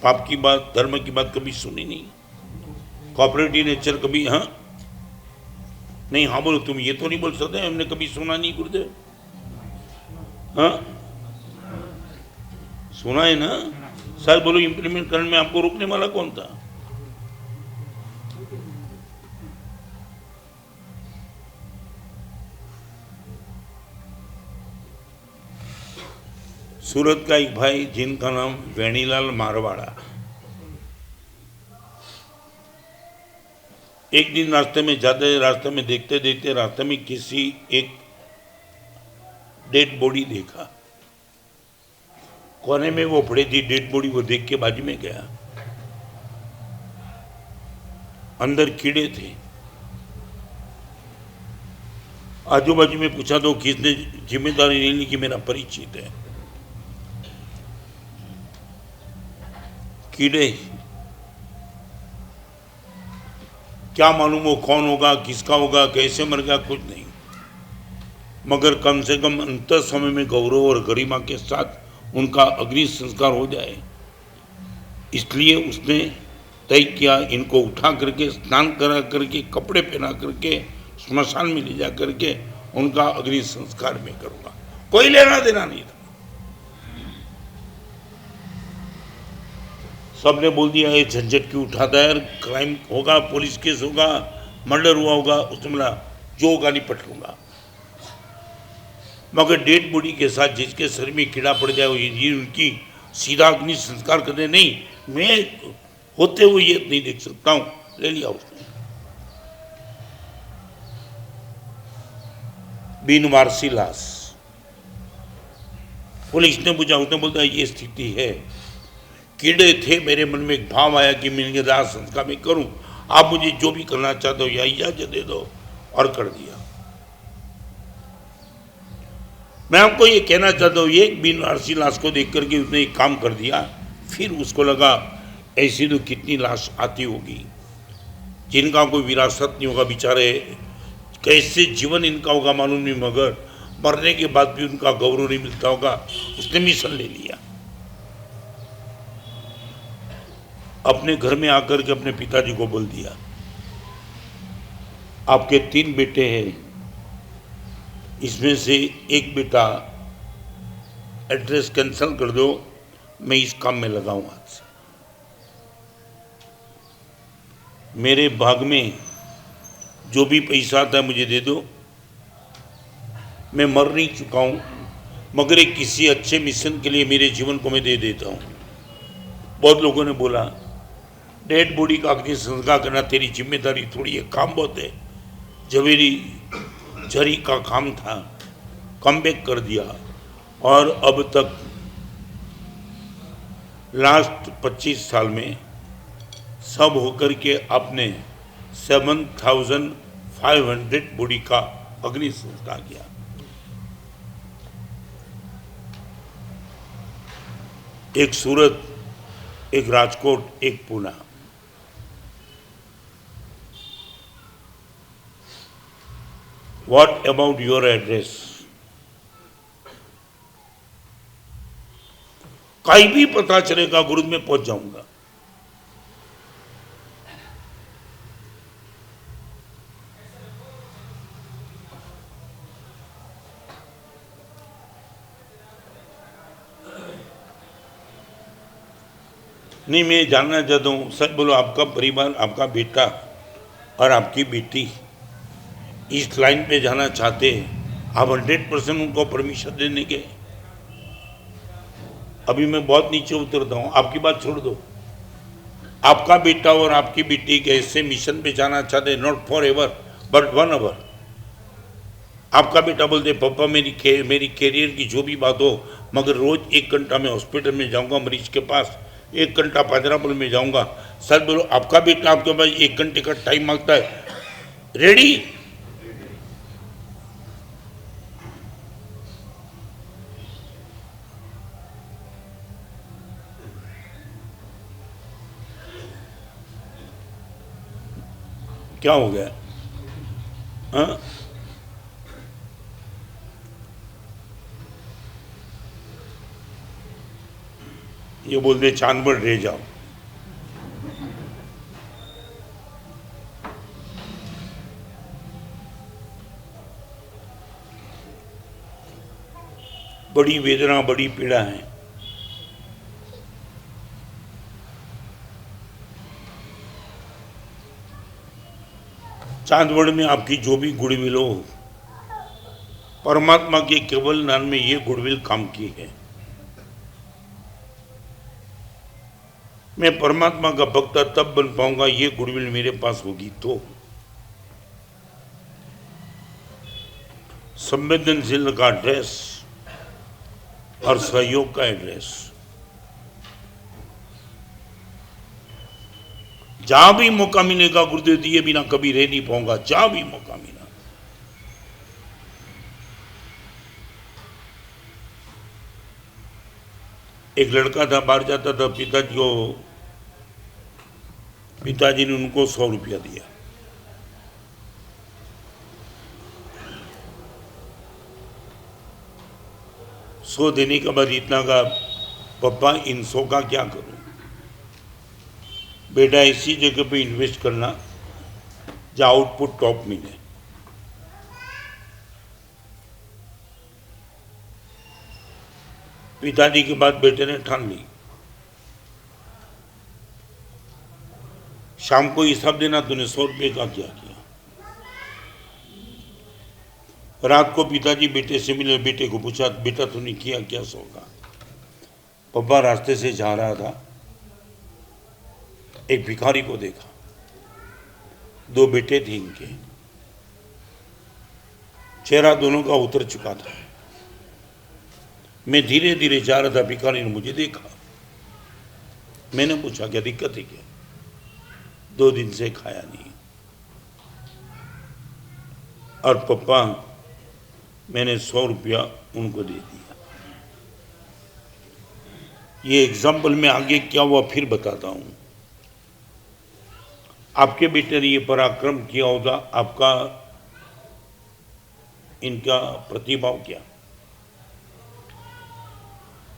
पाप की बात, धर्म की बात कभी सुनी नहीं? कॉपरेटिव नेचर कभी? हाँ नहीं, हाँ बोलो, तुम ये तो नहीं बोल सकते हमने कभी सुना नहीं गुरुदेव। हाँ सुना है ना सर, बोलो इंप्लीमेंट करने में आपको रोकने वाला कौन था? सूरत का एक भाई जिनका नाम वेणीलाल मारवाड़ा, एक दिन रास्ते में जाते, रास्ते में देखते देखते रास्ते में किसी एक डेड बॉडी देखा, कोने में वो पड़ी थी डेड बॉडी, वो देख के बाजू में गया, अंदर कीड़े थे। आजू बाजू में पूछा तो किसने जिम्मेदारी नहीं ली कि मेरा परिचित है। कीड़े, क्या मालूम वो कौन होगा, किसका होगा, कैसे मर गया, कुछ नहीं, मगर कम से कम अंत समय में गौरव और गरिमा के साथ उनका अग्नि संस्कार हो जाए, इसलिए उसने तय किया इनको उठा करके स्नान करा करके कपड़े पहना करके स्मशान में ले जा करके उनका अग्नि संस्कार में करूंगा। कोई लेना देना नहीं था, सबने बोल दिया ये झंझट क्यों उठाता है, क्राइम होगा, पुलिस केस होगा, मर्डर हुआ होगा, उसने बोला जो होगा निपट लूंगा। मगर डेड बॉडी के साथ जिसके शरीर में कीड़ा पड़ जाए वो ये उनकी सीधा अग्नि संस्कार करने नहीं, मैं होते हुए ये नहीं देख सकता हूं, ले लिया उसने। बिन वारसी लाश, पुलिस ने पूछा, उसने बोलता ये स्थिति है, कीड़े थे, मेरे मन में एक भाव आया कि मैं इनके दाह संस्कार में करूं, आप मुझे जो भी करना चाहते हो या इजाजत दे दो, और कर दिया। मैं आपको ये कहना चाहता हूँ, एक बिन वारसी लाश को देख करके उसने एक काम कर दिया, फिर उसको लगा ऐसी तो कितनी लाश आती होगी जिनका कोई विरासत नहीं होगा, बेचारे कैसे जीवन इनका होगा मालूम नहीं, मगर मरने के बाद भी उनका गौरव नहीं मिलता होगा। उसने मिशन ले लिया, अपने घर में आकर के अपने पिताजी को बोल दिया, आपके 3 बेटे हैं, इसमें से एक बेटा एड्रेस कैंसिल कर दो, मैं इस काम में लगाऊं आज से। मेरे भाग में जो भी पैसा आता है मुझे दे दो, मैं मर नहीं चुका हूं, मगर एक किसी अच्छे मिशन के लिए मेरे जीवन को मैं दे देता हूं। बहुत लोगों ने बोला डेड बॉडी का अग्नि संस्कार करना तेरी जिम्मेदारी थोड़ी है, काम बहुत है, जवेरी जरी का काम था, कम बैक कर दिया, और अब तक लास्ट 25 साल में सब होकर के आपने 7,500 बॉडी का अग्नि संस्कार किया। एक सूरत, एक राजकोट, एक Poona. What about your address? कहीं भी पता चलेगा गुरुद में पहुंच जाऊंगा। नहीं, मैं जानना चाहता हूं, सच बोलो, आपका परिवार, आपका बेटा और आपकी बेटी इस लाइन पे जाना चाहते हैं, आप 100% उनको परमिशन देने के? अभी मैं बहुत नीचे उतरता हूँ, आपकी बात छोड़ दो, आपका बेटा और आपकी बेटी के ऐसे मिशन पे जाना चाहते, not for ever but 1 hour. आपका बेटा बोलते पापा मेरी कैरियर की जो भी बात हो, मगर रोज 1 घंटा मैं हॉस्पिटल में जाऊंगा मरीज के पास, 1 घंटा पाजरापुर में जाऊंगा। सर बोलो, आपका बेटा आपके पास 1 घंटे का टाइम मांगता है, रेडी? क्या हो गया? हाँ, ये बोलते चांदबड़ रह जाओ। बड़ी वेदना, बड़ी पीड़ा है। चांदवड़ में आपकी जो भी गुडविल हो, परमात्मा के केवल नाम में ये गुडविल काम की है। मैं परमात्मा का भक्त तब बन पाऊंगा ये गुडविल मेरे पास होगी तो। संवेदनशील का एड्रेस और सहयोग का एड्रेस, जहां भी मौका मिलेगा गुरुदेव दिए बिना कभी रह नहीं पाऊंगा, जहां भी मौका मिला। एक लड़का था, बाहर जाता था, पिताजी ने उनको 100 रुपया दिया। सौ देने के बाद इतना का, पापा इन 100 का क्या करूं? बेटा ऐसी जगह पे इन्वेस्ट करना जहां आउटपुट टॉप मिले। पिताजी की बात बेटे ने ठान ली। शाम को हिसाब देना, तूने 100 रुपये का क्या किया? रात को पिताजी बेटे से मिले, बेटे को पूछा, बेटा तूने किया क्या 100 का? पापा रास्ते से जा रहा था, एक भिखारी को देखा, 2 बेटे थे इनके, चेहरा दोनों का उतर चुका था। मैं धीरे धीरे जा रहा था, भिखारी ने मुझे देखा। मैंने पूछा क्या दिक्कत है क्या? 2 दिन से खाया नहीं। और पापा मैंने 100 रुपया उनको दे दिया। ये एग्जाम्पल में आगे क्या हुआ फिर बताता हूं। आपके बेटे ने ये पराक्रम किया होगा, आपका इनका प्रतिभाव क्या?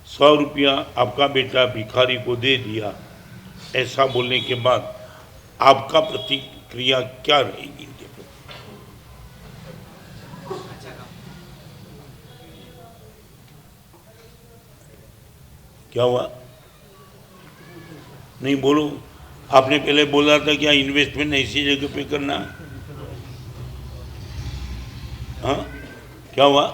100 रुपया आपका बेटा भिखारी को दे दिया, ऐसा बोलने के बाद आपका प्रतिक्रिया क्या रहेगी इनके प्रति? क्या हुआ? नहीं बोलो। आपने पहले बोला था क्या इन्वेस्टमेंट ऐसी जगह पे करना? हाँ, क्या हुआ?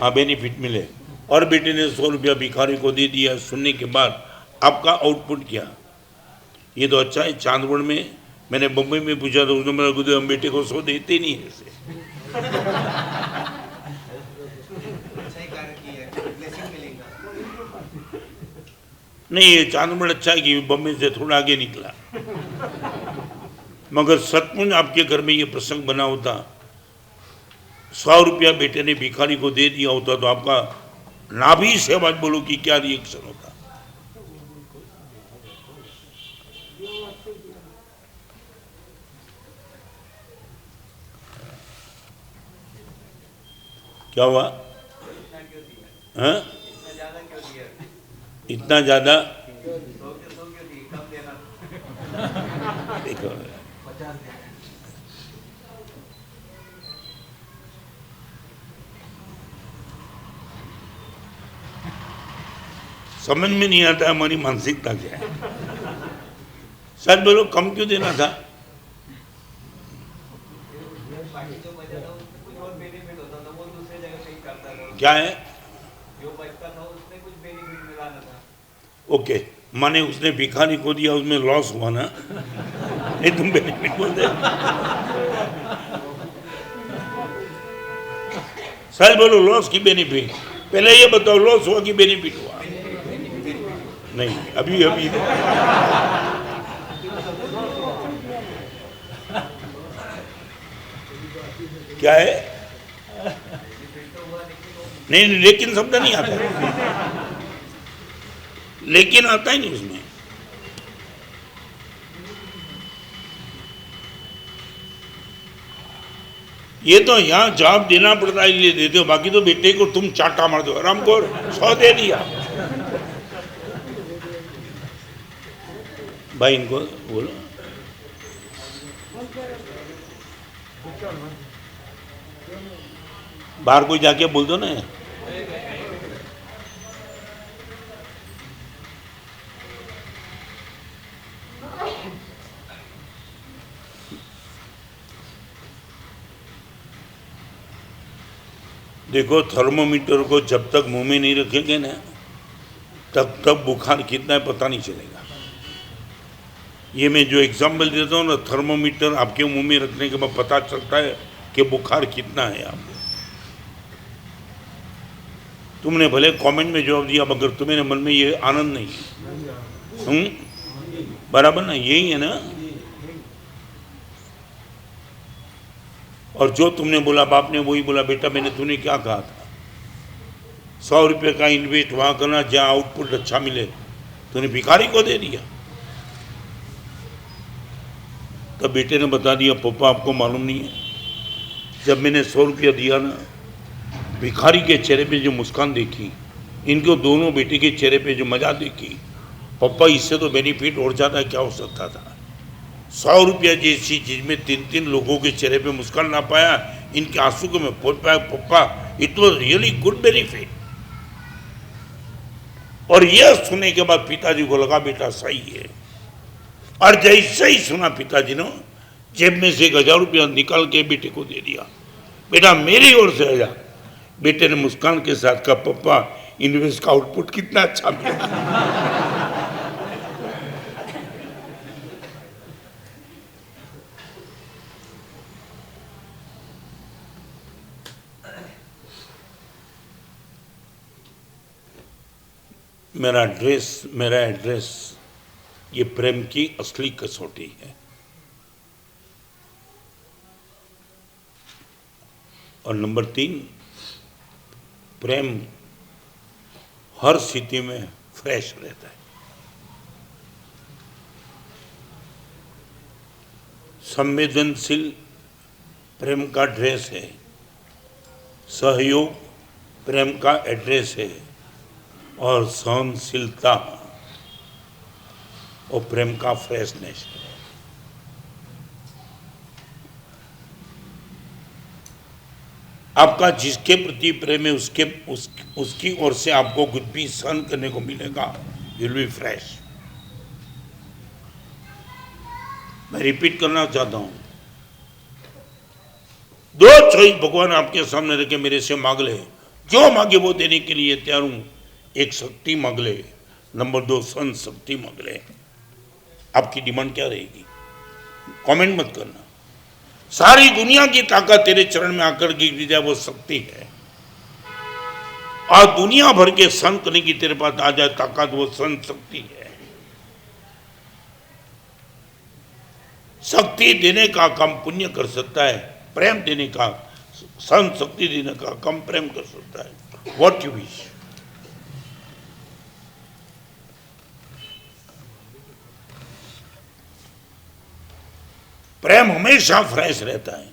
हाँ, बेनिफिट मिले। और बेटे ने 100 रुपया भिखारी को दे दिया। सुनने के बाद आपका आउटपुट क्या? ये तो अच्छा है। चांदवड़ में मैंने बम्बई में पूछा तो उसने मेरा गुरुदेव हम बेटे को 100 देते नहीं है ऐसे। नहीं, ये चांदवड़ अच्छा है कि बम्बई से थोड़ा आगे निकला। मगर सचमुच आपके घर में ये प्रसंग बना होता, 100 रुपया बेटे ने भिखारी को दे दिया होता, तो आपका नाभि से आवाज बोलो कि क्या रिएक्शन होता? क्या हुआ? हाँ, इतना ज्यादा देखो, समझ में नहीं आता हमारी मानसिकता क्या है। सच बोलो, कम क्यों देना था? क्या है? ओके, माने उसने भिखारी को दिया, उसमें लॉस हुआ ना, नहीं तुम बेनिफिट बोलते। सच बोलो, लॉस की बेनिफिट? पहले ये बताओ, लॉस हुआ कि बेनिफिट हुआ? नहीं, अभी अभी क्या है? नहीं, लेकिन शब्द नहीं आता, लेकिन आता ही नहीं उसमें। ये तो यहाँ जवाब देना पड़ता है इसलिए देते हो, बाकी तो बेटे को तुम चाटा मार दो, आराम को 100 दे दिया। भाई इनको बोलो, बाहर कोई जाके बोल दो ना। देखो, थर्मोमीटर को जब तक मुंह में नहीं रखेंगे ना, तब तक बुखार कितना है पता नहीं चलेगा। ये मैं जो एग्जाम्पल देता हूँ ना, थर्मोमीटर आपके मुंह में रखने के बाद पता चलता है कि बुखार कितना है आपको। तुमने भले कमेंट में जवाब दिया, मगर तुम्हारे मन में ये आनंद नहीं है। बराबर ना, यही है ना। और जो तुमने बोला, बाप ने वही बोला, बेटा मैंने तूने क्या कहा था, 100 रुपये का इन्वेस्ट वहाँ करना जहाँ आउटपुट अच्छा मिले, तूने भिखारी को दे दिया। तब बेटे ने बता दिया, पापा आपको मालूम नहीं है, जब मैंने 100 रुपया दिया ना, भिखारी के चेहरे पे जो मुस्कान देखी, इनको दोनों बेटे के चेहरे पे जो मजा देखी, पापा इससे तो बेनिफिट और ज़्यादा क्या हो सकता था। 100 रुपया जैसी चीज में 3 लोगों के चेहरे पे मुस्कान ना पाया, इनके आंसू को मैं पहुंच पाया, पप्पा it was really good benefit. और यह सुनने के बाद पिताजी को लगा बेटा सही है। और जैसे ही सुना पिताजी ने जेब में से 1000 रुपया निकाल के बेटे को दे दिया, बेटा मेरी ओर से 1000। बेटे ने मुस्कान के साथ कहा, पप्पा इन्वेस्ट का आउटपुट कितना अच्छा मिला। मेरा एड्रेस ये प्रेम की असली कसौटी है। और नंबर 3, प्रेम हर स्थिति में फ्रेश रहता है। संवेदनशील प्रेम का ड्रेस है, सहयोग प्रेम का एड्रेस है, और सहनशीलता और प्रेम का फ्रेशनेस है। आपका जिसके प्रति प्रेम है उसकी ओर से आपको कुछ भी सहन करने को मिलेगा, यू विल बी फ्रेश। मैं रिपीट करना चाहता हूं, 2 चॉइस भगवान आपके सामने रखे, मेरे से मांग ले, जो मांगे वो देने के लिए तैयार हूं। 1 शक्ति मांग ले, नंबर 2 सहन शक्ति मांग ले। आपकी डिमांड क्या रहेगी? कमेंट मत करना। सारी दुनिया की ताकत तेरे चरण में आकर गिर जाए, वो शक्ति है। और दुनिया भर के सहन करने की तेरे पास आ जाए ताकत, वो सहन शक्ति है। शक्ति देने का काम पुण्य कर सकता है, प्रेम देने का, सहन शक्ति देने का काम प्रेम कर सकता है। What you wish. प्रेम हमेशा फ्रेश रहता है,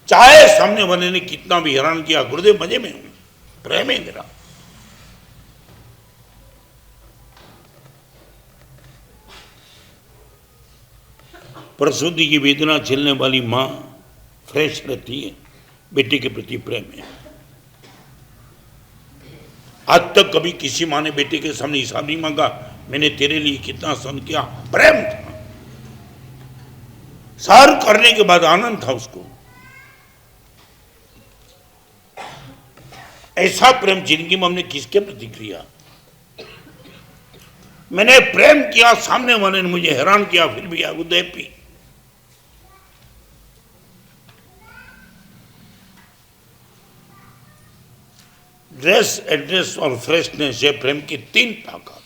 चाहे सामने वाले ने कितना भी हैरान किया, गुरुदेव मजे में हूं, प्रेम है मेरा। प्रसूति की वेदना झेलने वाली मां फ्रेश रहती है, बेटे के प्रति प्रेम है। आज तक कभी किसी मां ने बेटे के सामने हिसाब नहीं मांगा, मैंने तेरे लिए कितना सहन किया, प्रेम था। सार करने के बाद आनंद था उसको। ऐसा प्रेम जिंदगी में हमने किसके प्रति किया? मैंने प्रेम किया, सामने वाले ने मुझे हैरान किया, फिर भी I was happy. Dress, address और फ्रेशनेस ये प्रेम की 3 ताकत।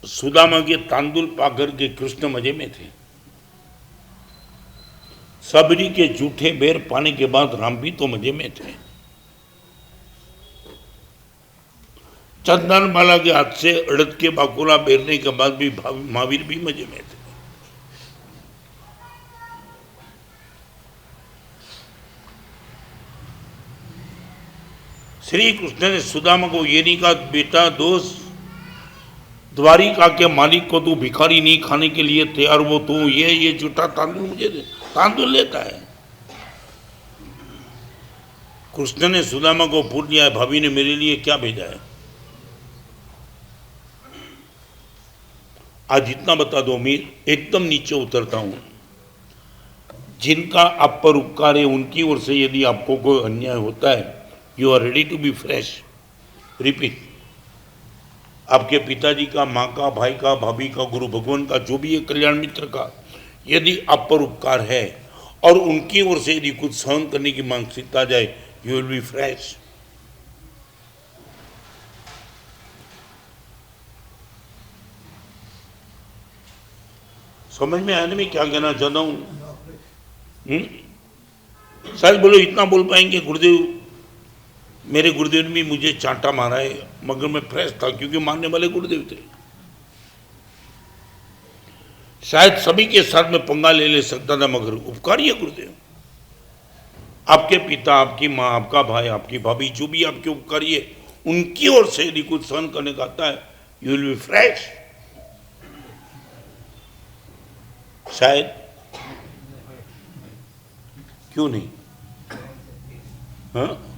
सुदामा के तांदुल पाकर के कृष्ण मजे में थे। सबरी के जूठे बेर पाने के बाद राम भी तो मजे में थे। चंदन बाला के हाथ से अड़द के बाकुला बेरने के बाद भी महावीर भी मजे में थे। श्री कृष्ण ने सुदामा को ये नहीं कहा बेटा दोस्त, द्वारिका के मालिक को तू भिखारी नहीं खाने के लिए तैयार, वो तू ये जूठा तांदुल मुझे दे, तांदुल लेता है। कृष्ण ने सुदामा को पूछ लिया भाभी ने मेरे लिए क्या भेजा है। आज इतना बता दो, मैं एकदम नीचे उतरता हूं। जिनका आप पर उपकार है उनकी ओर से यदि आपको कोई अन्याय होता है, you are ready to be fresh. Repeat, आपके पिताजी का, माँ का, भाई का, भाभी का, गुरु भगवान का, जो भी है कल्याण मित्र का, यदि आप पर उपकार है और उनकी ओर से यदि कुछ सहन करने की मानसिकता आ जाए, यू विल बी फ्रेश। समझ में आया ना मैं क्या कहना चाहता हूं? सच बोलो, इतना बोल पाएंगे गुरुदेव मेरे गुरुदेव ने भी मुझे चांटा मारा है, मगर मैं फ्रेश था क्योंकि मानने वाले गुरुदेव थे। शायद सभी के साथ में पंगा ले सकता था, मगर उपकारी है गुरुदेव। आपके पिता, आपकी माँ, आपका भाई, आपकी भाभी, जो भी आपके उपकारी है, उनकी ओर से यदि कुछ सहन करने का आता है, यू विल बी फ्रेश। शायद क्यों नहीं? हाँ,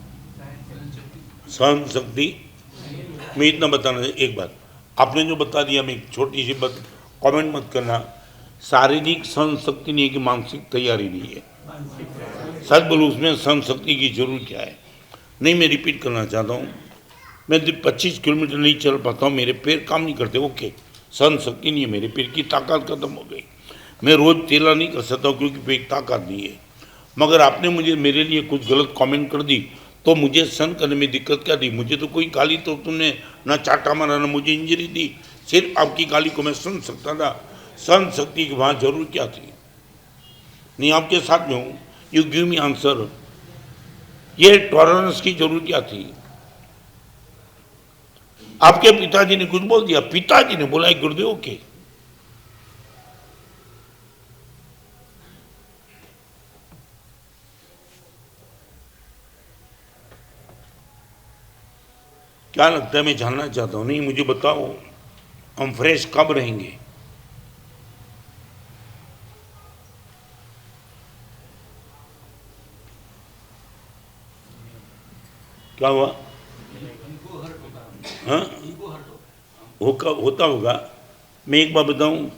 सहन शक्ति। मैं इतना बताना, एक बात आपने जो बता दिया, मैं एक छोटी सी बात, कमेंट मत करना। शारीरिक सहन शक्ति नहीं है कि मानसिक तैयारी नहीं है। सच बोलो, उसमें सहन शक्ति की जरूरत क्या है? नहीं, मैं रिपीट करना चाहता हूँ, मैं 25 किलोमीटर नहीं चल पाता हूँ, मेरे पैर काम नहीं करते, ओके, सहन शक्ति नहीं है, मेरे पैर की ताकत खत्म हो गई। मैं रोज तेला नहीं कर सकता हूँ क्योंकि पैर ताकत नहीं है। मगर आपने मुझे मेरे लिए कुछ गलत कमेंट कर दी तो मुझे सहन करने में दिक्कत क्या दी? मुझे तो कोई गाली तो तुमने ना चाटा मारा ना मुझे इंजरी दी, सिर्फ आपकी गाली को मैं सुन सकता था। सहन शक्ति की वहाँ जरूर क्या थी? नहीं, आपके साथ में हूँ, यू गिव मी आंसर। ये टॉलरेंस की जरूरत क्या थी? आपके पिताजी ने कुछ बोल दिया, पिताजी ने बोला गुरुदेव के, क्या लगता है? मैं जानना चाहता हूं। नहीं, मुझे बताओ, हम फ्रेश कब रहेंगे? क्या हुआ? हाँ, होता होगा। मैं एक बात बताऊं,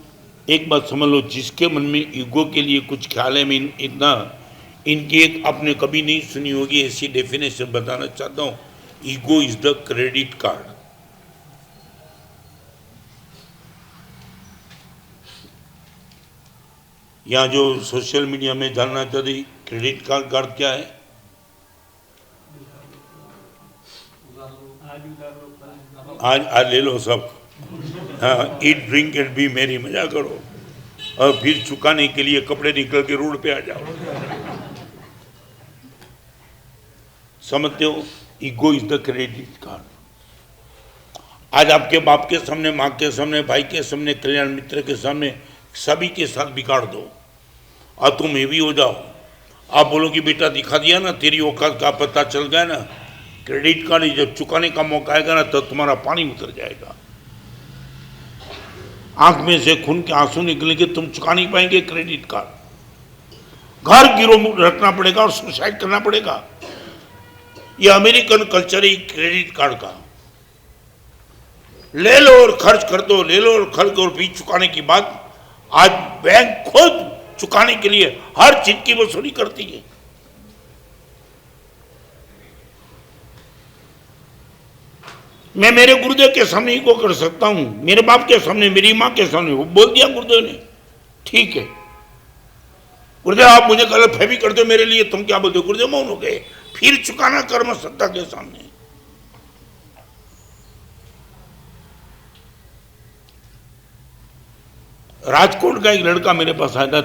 एक बात समझ लो, जिसके मन में ईगो के लिए कुछ ख्याल है, मैं इतना इनकी एक आपने कभी नहीं सुनी होगी ऐसी डेफिनेशन बताना चाहता हूं। Ego is the credit card. यहाँ जो सोशल मीडिया में जानना चाहते क्रेडिट कार्ड क्या है? आज ले लो सब, हाँ, ईट ड्रिंक एंड बी मेरी, मजा करो और फिर चुकाने के लिए कपड़े निकल के रोड पे आ जाओ। समझते हो? Ego is the credit card. आज आपके बाप के सामने, माँ के सामने, भाई के सामने, कल्याण मित्र के सामने, सभी के साथ बिगाड़ दो और तुम ये भी हो जाओ। आप बोलो कि बेटा दिखा दिया ना, तेरी औकात का पता चल गया ना। क्रेडिट कार्ड जब चुकाने का मौका आएगा ना, तो तुम्हारा पानी उतर जाएगा, आंख में से खून के आंसू निकलेंगे, तुम चुका नहीं पाएंगे क्रेडिट कार्ड। घर गिरो रखना पड़ेगा और सुसाइड करना पड़ेगा। ये अमेरिकन कल्चर है क्रेडिट कार्ड का। ले लो और खर्च कर दो, ले लो और खर्च और बीच चुकाने की बात। आज बैंक खुद चुकाने के लिए हर चीज की वसूली करती है। मैं मेरे गुरुदेव के सामने ही को कर सकता हूं, मेरे बाप के सामने, मेरी मां के सामने। वो बोल दिया गुरुदेव ने, ठीक है गुरुदेव आप मुझे गलत फहमी करते हो मेरे लिए, तुम क्या बोलते हो? गुरुदेव मौन हो गए। फिर चुकाना कर्म सत्ता के सामने। राजकोट का एक लड़का मेरे पास आया था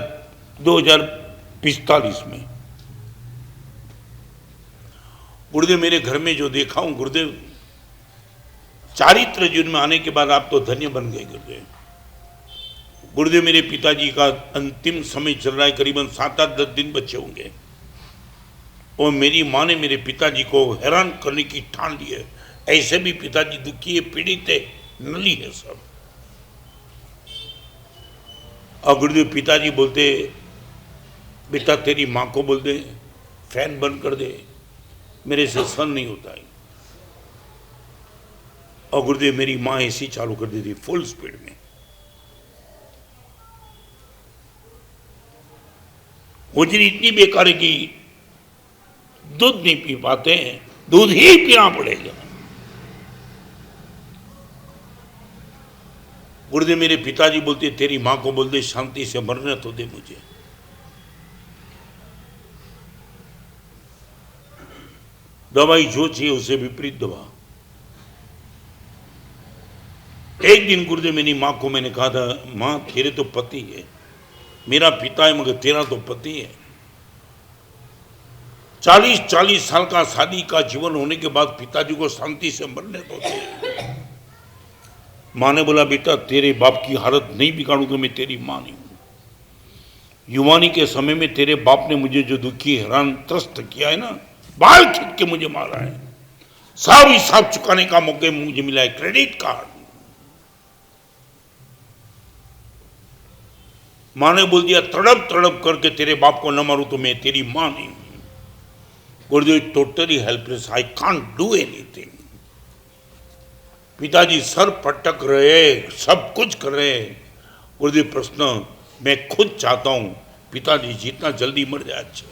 2045 में। गुरुदेव मेरे घर में जो देखा हूं गुरुदेव, चारित्र जीवन में आने के बाद आप तो धन्य बन गए गुरुदेव। गुरुदेव मेरे पिताजी का अंतिम समय चल रहा है, करीबन 7-8-10 दिन बचे होंगे, और मेरी माँ ने मेरे पिताजी को हैरान करने की ठान ली है। ऐसे भी पिताजी दुखी है, पीड़ित है, नली है सब। और गुरुदेव पिताजी बोलते, बेटा तेरी माँ को बोल दे फैन बंद कर दे, मेरे से सहन नहीं होता है। और गुरुदेव मेरी माँ ऐसी चालू कर देती फुल स्पीड में। होजरी इतनी बेकार है कि दूध नहीं पी पाते हैं, दूध ही पीना पड़ेगा। गुरुदेव मेरे पिताजी बोलते तेरी मां को बोल दे शांति से मरने तो दे मुझे। दवाई जो चाहिए उसे विपरीत दवा। एक दिन गुरुदेव मेरी मां को मैंने कहा था, मां तेरे तो पति है, मेरा पिता है मगर तेरा तो पति है। 40 साल का शादी का जीवन होने के बाद पिताजी को शांति से मरने तो दे। मां ने बोला बेटा तेरे बाप की हालत नहीं बिगाड़ूंगा, मैं तेरी मां नहीं हूं। युवानी के समय में तेरे बाप ने मुझे जो दुखी हैरान त्रस्त किया है ना, बाल खींच के मुझे मारा है, सब हिसाब चुकाने का मौके मुझे मिला है, क्रेडिट कार्ड। मां ने बोल दिया तड़प तड़प करके तेरे बाप को न मारूं तो मैं तेरी मां नहीं हूं। गुरुदेव totally helpless, I can't do anything. पिताजी सर पटक रहे, सब कुछ कर रहे। गुरुदेव प्रश्न मैं खुद चाहता हूं पिताजी जितना जल्दी मर जाए अच्छा।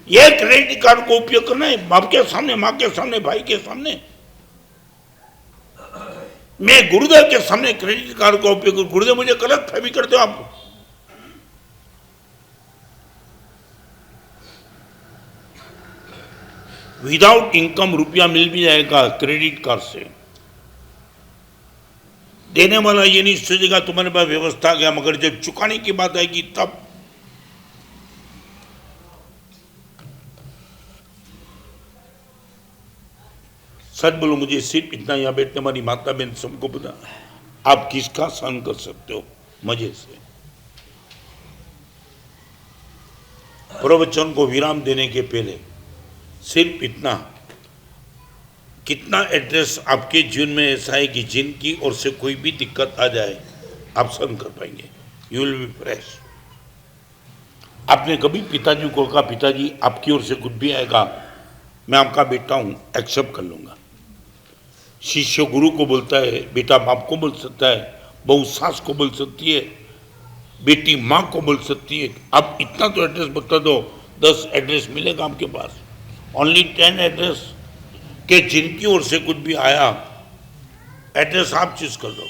यह क्रेडिट कार्ड को उपयोग करना है बाप के सामने, मां के सामने, भाई के सामने। मैं गुरुदेव के सामने क्रेडिट कार्ड का उपयोग, गुरुदेव मुझे गलत फहमी करते हो आप। विदाउट इनकम रुपया मिल भी जाएगा क्रेडिट कार्ड से। देने वाला ये नहीं सोचेगा तुम्हारे पास व्यवस्था गया, मगर जब चुकाने की बात आएगी तब। सच बोलो मुझे सिर्फ इतना, यहाँ बैठने वाली माता बहन सबको पता आप किसका सहन कर सकते हो मजे से। प्रवचन को विराम देने के पहले सिर्फ इतना, कितना एड्रेस आपके जीवन में ऐसा है कि जिनकी ओर से कोई भी दिक्कत आ जाए आप सहन कर पाएंगे, यू विल बी फ्रेश। आपने कभी पिताजी को कहा पिताजी आपकी ओर से कुछ भी आएगा मैं आपका बेटा हूं, एक्सेप्ट कर लूंगा। शिष्य गुरु को बोलता है, बेटा बाप को बोल सकता है, बहू सास को बोल सकती है, बेटी माँ को बोल सकती है। अब इतना तो एड्रेस बता दो, 10 एड्रेस मिलेगा आपके पास, ओनली 10 एड्रेस के जिनकी ओर से कुछ भी आया एड्रेस आप चूज कर दो।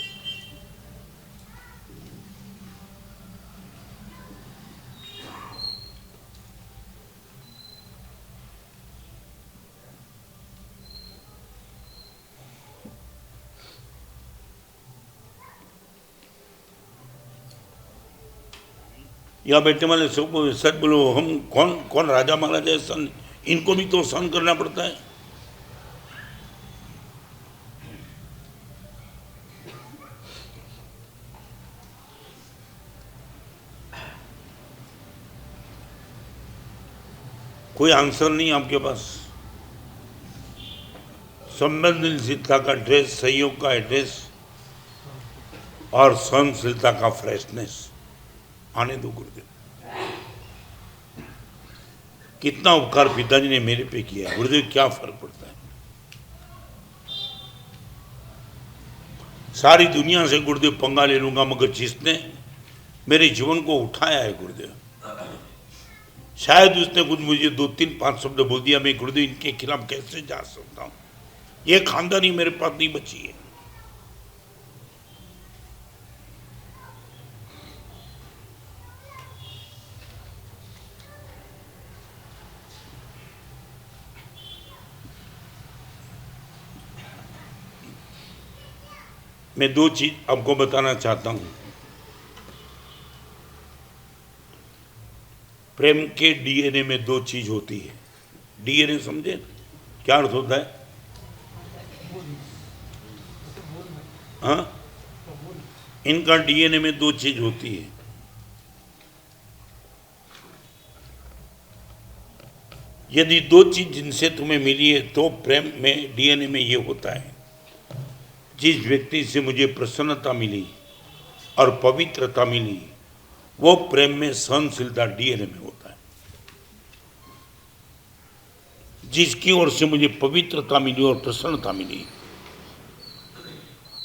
या बैठने वाले सबको सच बोलो, हम कौन कौन राजा महाराजा है सन, इनको भी तो सहन करना पड़ता है। कोई आंसर नहीं आपके पास। संवेदनशीलता का ड्रेस, सहयोग का एड्रेस और सहनशीलता का फ्रेशनेस आने दो गुरुदेव। कितना उपकार पिताजी ने मेरे पे किया गुरुदेव, क्या फर्क पड़ता है। सारी दुनिया से गुरुदेव पंगा ले लूंगा, मगर जिसने मेरे जीवन को उठाया है गुरुदेव, शायद उसने कुछ मुझे 2-3-5 शब्द बोल दिया, मैं गुरुदेव इनके खिलाफ कैसे जा सकता हूं, ये खानदानी मेरे पास नहीं बची है। मैं दो चीज आपको बताना चाहता हूं। प्रेम के डीएनए में दो चीज होती है। डीएनए समझे क्या अर्थ होता है? हाँ, इनका डीएनए में दो चीज होती है। यदि दो चीज जिनसे तुम्हें मिली है तो प्रेम में डीएनए में ये होता है। जिस व्यक्ति से मुझे प्रसन्नता मिली और पवित्रता मिली, वो प्रेम में सहनशीलता डीएनए में होता है। जिसकी ओर से मुझे पवित्रता मिली और प्रसन्नता मिली,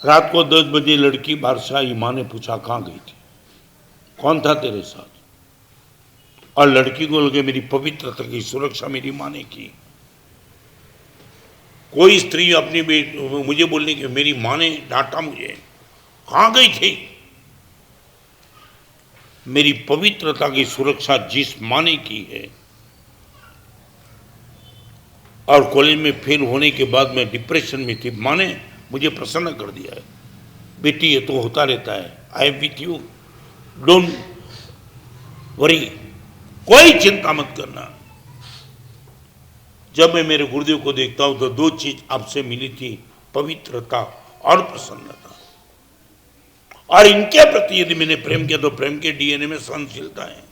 रात को 10 बजे लड़की बाहर से आई, माँ ने पूछा कहाँ गई थी, कौन था तेरे साथ, और लड़की को लगे मेरी पवित्रता की सुरक्षा मेरी माँ ने की। कोई स्त्री अपनी मुझे बोलने की मेरी माँ ने डांटा मुझे, कहाँ गई थी? मेरी पवित्रता की सुरक्षा जिस माँ ने की है। और कॉलेज में फेल होने के बाद मैं डिप्रेशन में थी, माँ ने मुझे प्रसन्न कर दिया है। बेटी ये तो होता रहता है, I am with you, don't worry, कोई चिंता मत करना। जब मैं मेरे गुरुदेव को देखता हूं तो दो चीज आपसे मिली थी, पवित्रता और प्रसन्नता। और इनके प्रति यदि मैंने प्रेम किया तो प्रेम के डीएनए में सहनशीलता है।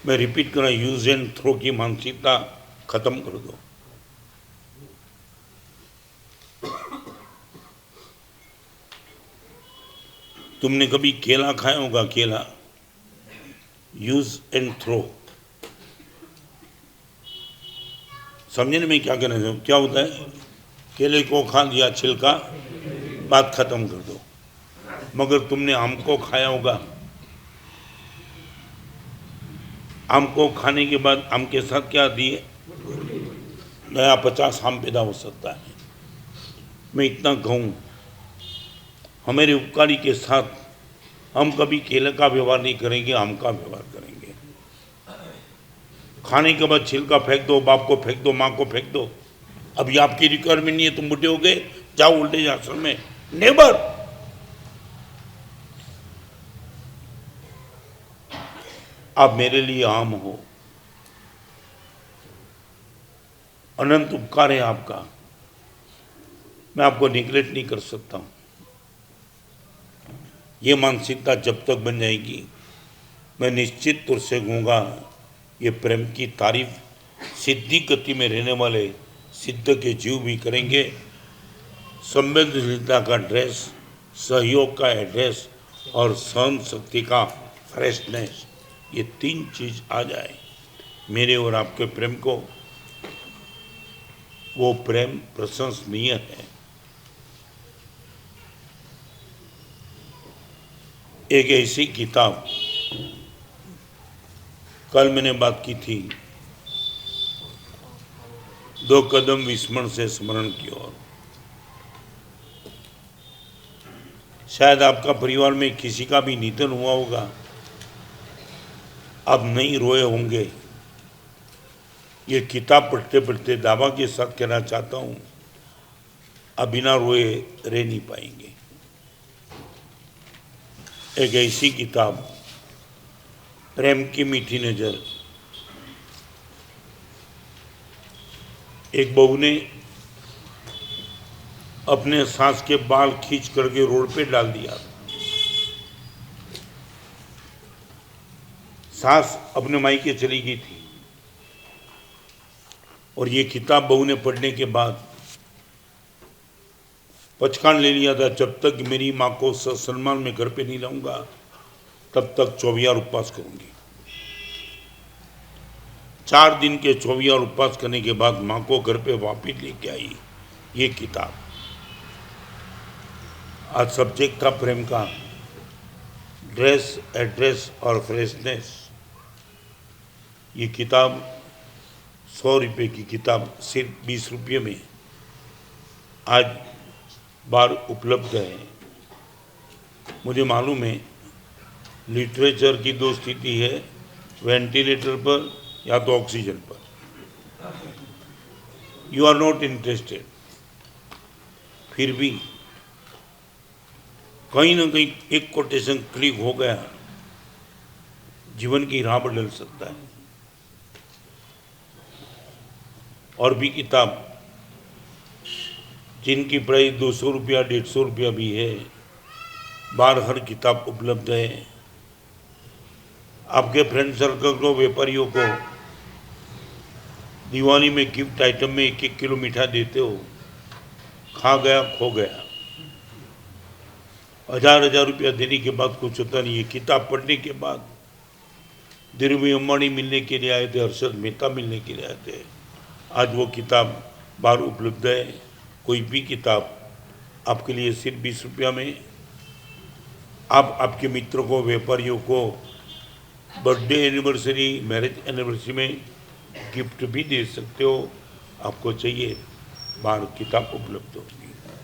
मैं रिपीट करना, यूज एंड थ्रो की मानसिकता खत्म कर दो। तुमने कभी केला खाया होगा, केला, यूज एंड थ्रो। समझे ना मैं क्या कहना चाहूँ? क्या होता है? केले को खा लिया, छिलका, बात खत्म कर दो। मगर तुमने आम को खाया होगा, आम को खाने के बाद आम के साथ क्या दिए? नया 50 आम पैदा हो सकता है। मैं इतना कहूँ, हमारे उपकारी के साथ हम कभी केले का व्यवहार नहीं करेंगे, आम का व्यवहार करेंगे। खाने के बाद छिलका फेंक दो, बाप को फेंक दो, माँ को फेंक दो। अभी आपकी रिक्वायरमेंट नहीं है, तुम बुढ़े हो गए, जाओ उल्टे आश्रम में। नेवर। आप मेरे लिए आम हो, अनंत उपकार है आपका, मैं आपको निगलेक्ट नहीं कर सकता हूं। ये मानसिकता जब तक बन जाएगी, मैं निश्चित तौर से कहूँगा, ये प्रेम की तारीफ सिद्धि गति में रहने वाले सिद्ध के जीव भी करेंगे। संवेदनशीलता का ड्रेस, सहयोग का एड्रेस और सहन शक्ति का फ्रेशनेस, ये तीन चीज आ जाए मेरे और आपके प्रेम को, वो प्रेम प्रशंसनीय है। एक ऐसी किताब, कल मैंने बात की थी, 2 कदम विस्मरण से स्मरण की ओर। शायद आपका परिवार में किसी का भी निधन हुआ होगा, आप नहीं रोए होंगे। ये किताब पढ़ते पढ़ते दावा के साथ कहना चाहता हूं, आप बिना रोए रह नहीं पाएंगे। एक ऐसी किताब, प्रेम की मीठी नजर। एक बहू ने अपने सास के बाल खींच करके रोड पे डाल दिया। सास अपने मायके चली गई थी और ये किताब बहू ने पढ़ने के बाद पचकान ले लिया था, जब तक मेरी माँ को ससुराल में घर पे नहीं लाऊंगा तब तक 24 उपवास करूंगी। 4 दिन के 24 उपवास करने के बाद माँ को घर पे वापिस लेके आई ये किताब। आज सब्जेक्ट था प्रेम का, ड्रेस, एड्रेस और फ्रेशनेस, ये किताब 100 रुपये की किताब सिर्फ 20 रुपये में आज बार उपलब्ध है। मुझे मालूम है लिटरेचर की दो स्थिति है, वेंटिलेटर पर या तो ऑक्सीजन पर। यू आर नॉट इंटरेस्टेड, फिर भी कहीं ना कहीं एक कोटेशन क्लिक हो गया, जीवन की राह बदल सकता है। और भी किताब जिनकी प्राइस 200 रुपया 150 रुपया भी है, बाहर हर किताब उपलब्ध है। आपके फ्रेंड सर्कल को, व्यापारियों को दिवाली में गिफ्ट आइटम में 1-1 किलो मीठा देते हो, खा गया खो गया। 1000 रुपया देने के बाद कुछ होता नहीं है। किताब पढ़ने के बाद धीरूभाई अंबानी मिलने के लिए आए थे, हर्षद मेहता मिलने के लिए आए थे। आज वो किताब बाहर उपलब्ध है। कोई भी किताब आपके लिए सिर्फ 20 रुपया में आप आपके मित्रों को, व्यापारियों को बर्थडे एनिवर्सरी, मैरिज एनिवर्सरी में गिफ्ट भी दे सकते हो। आपको चाहिए, बाहर किताब उपलब्ध हो।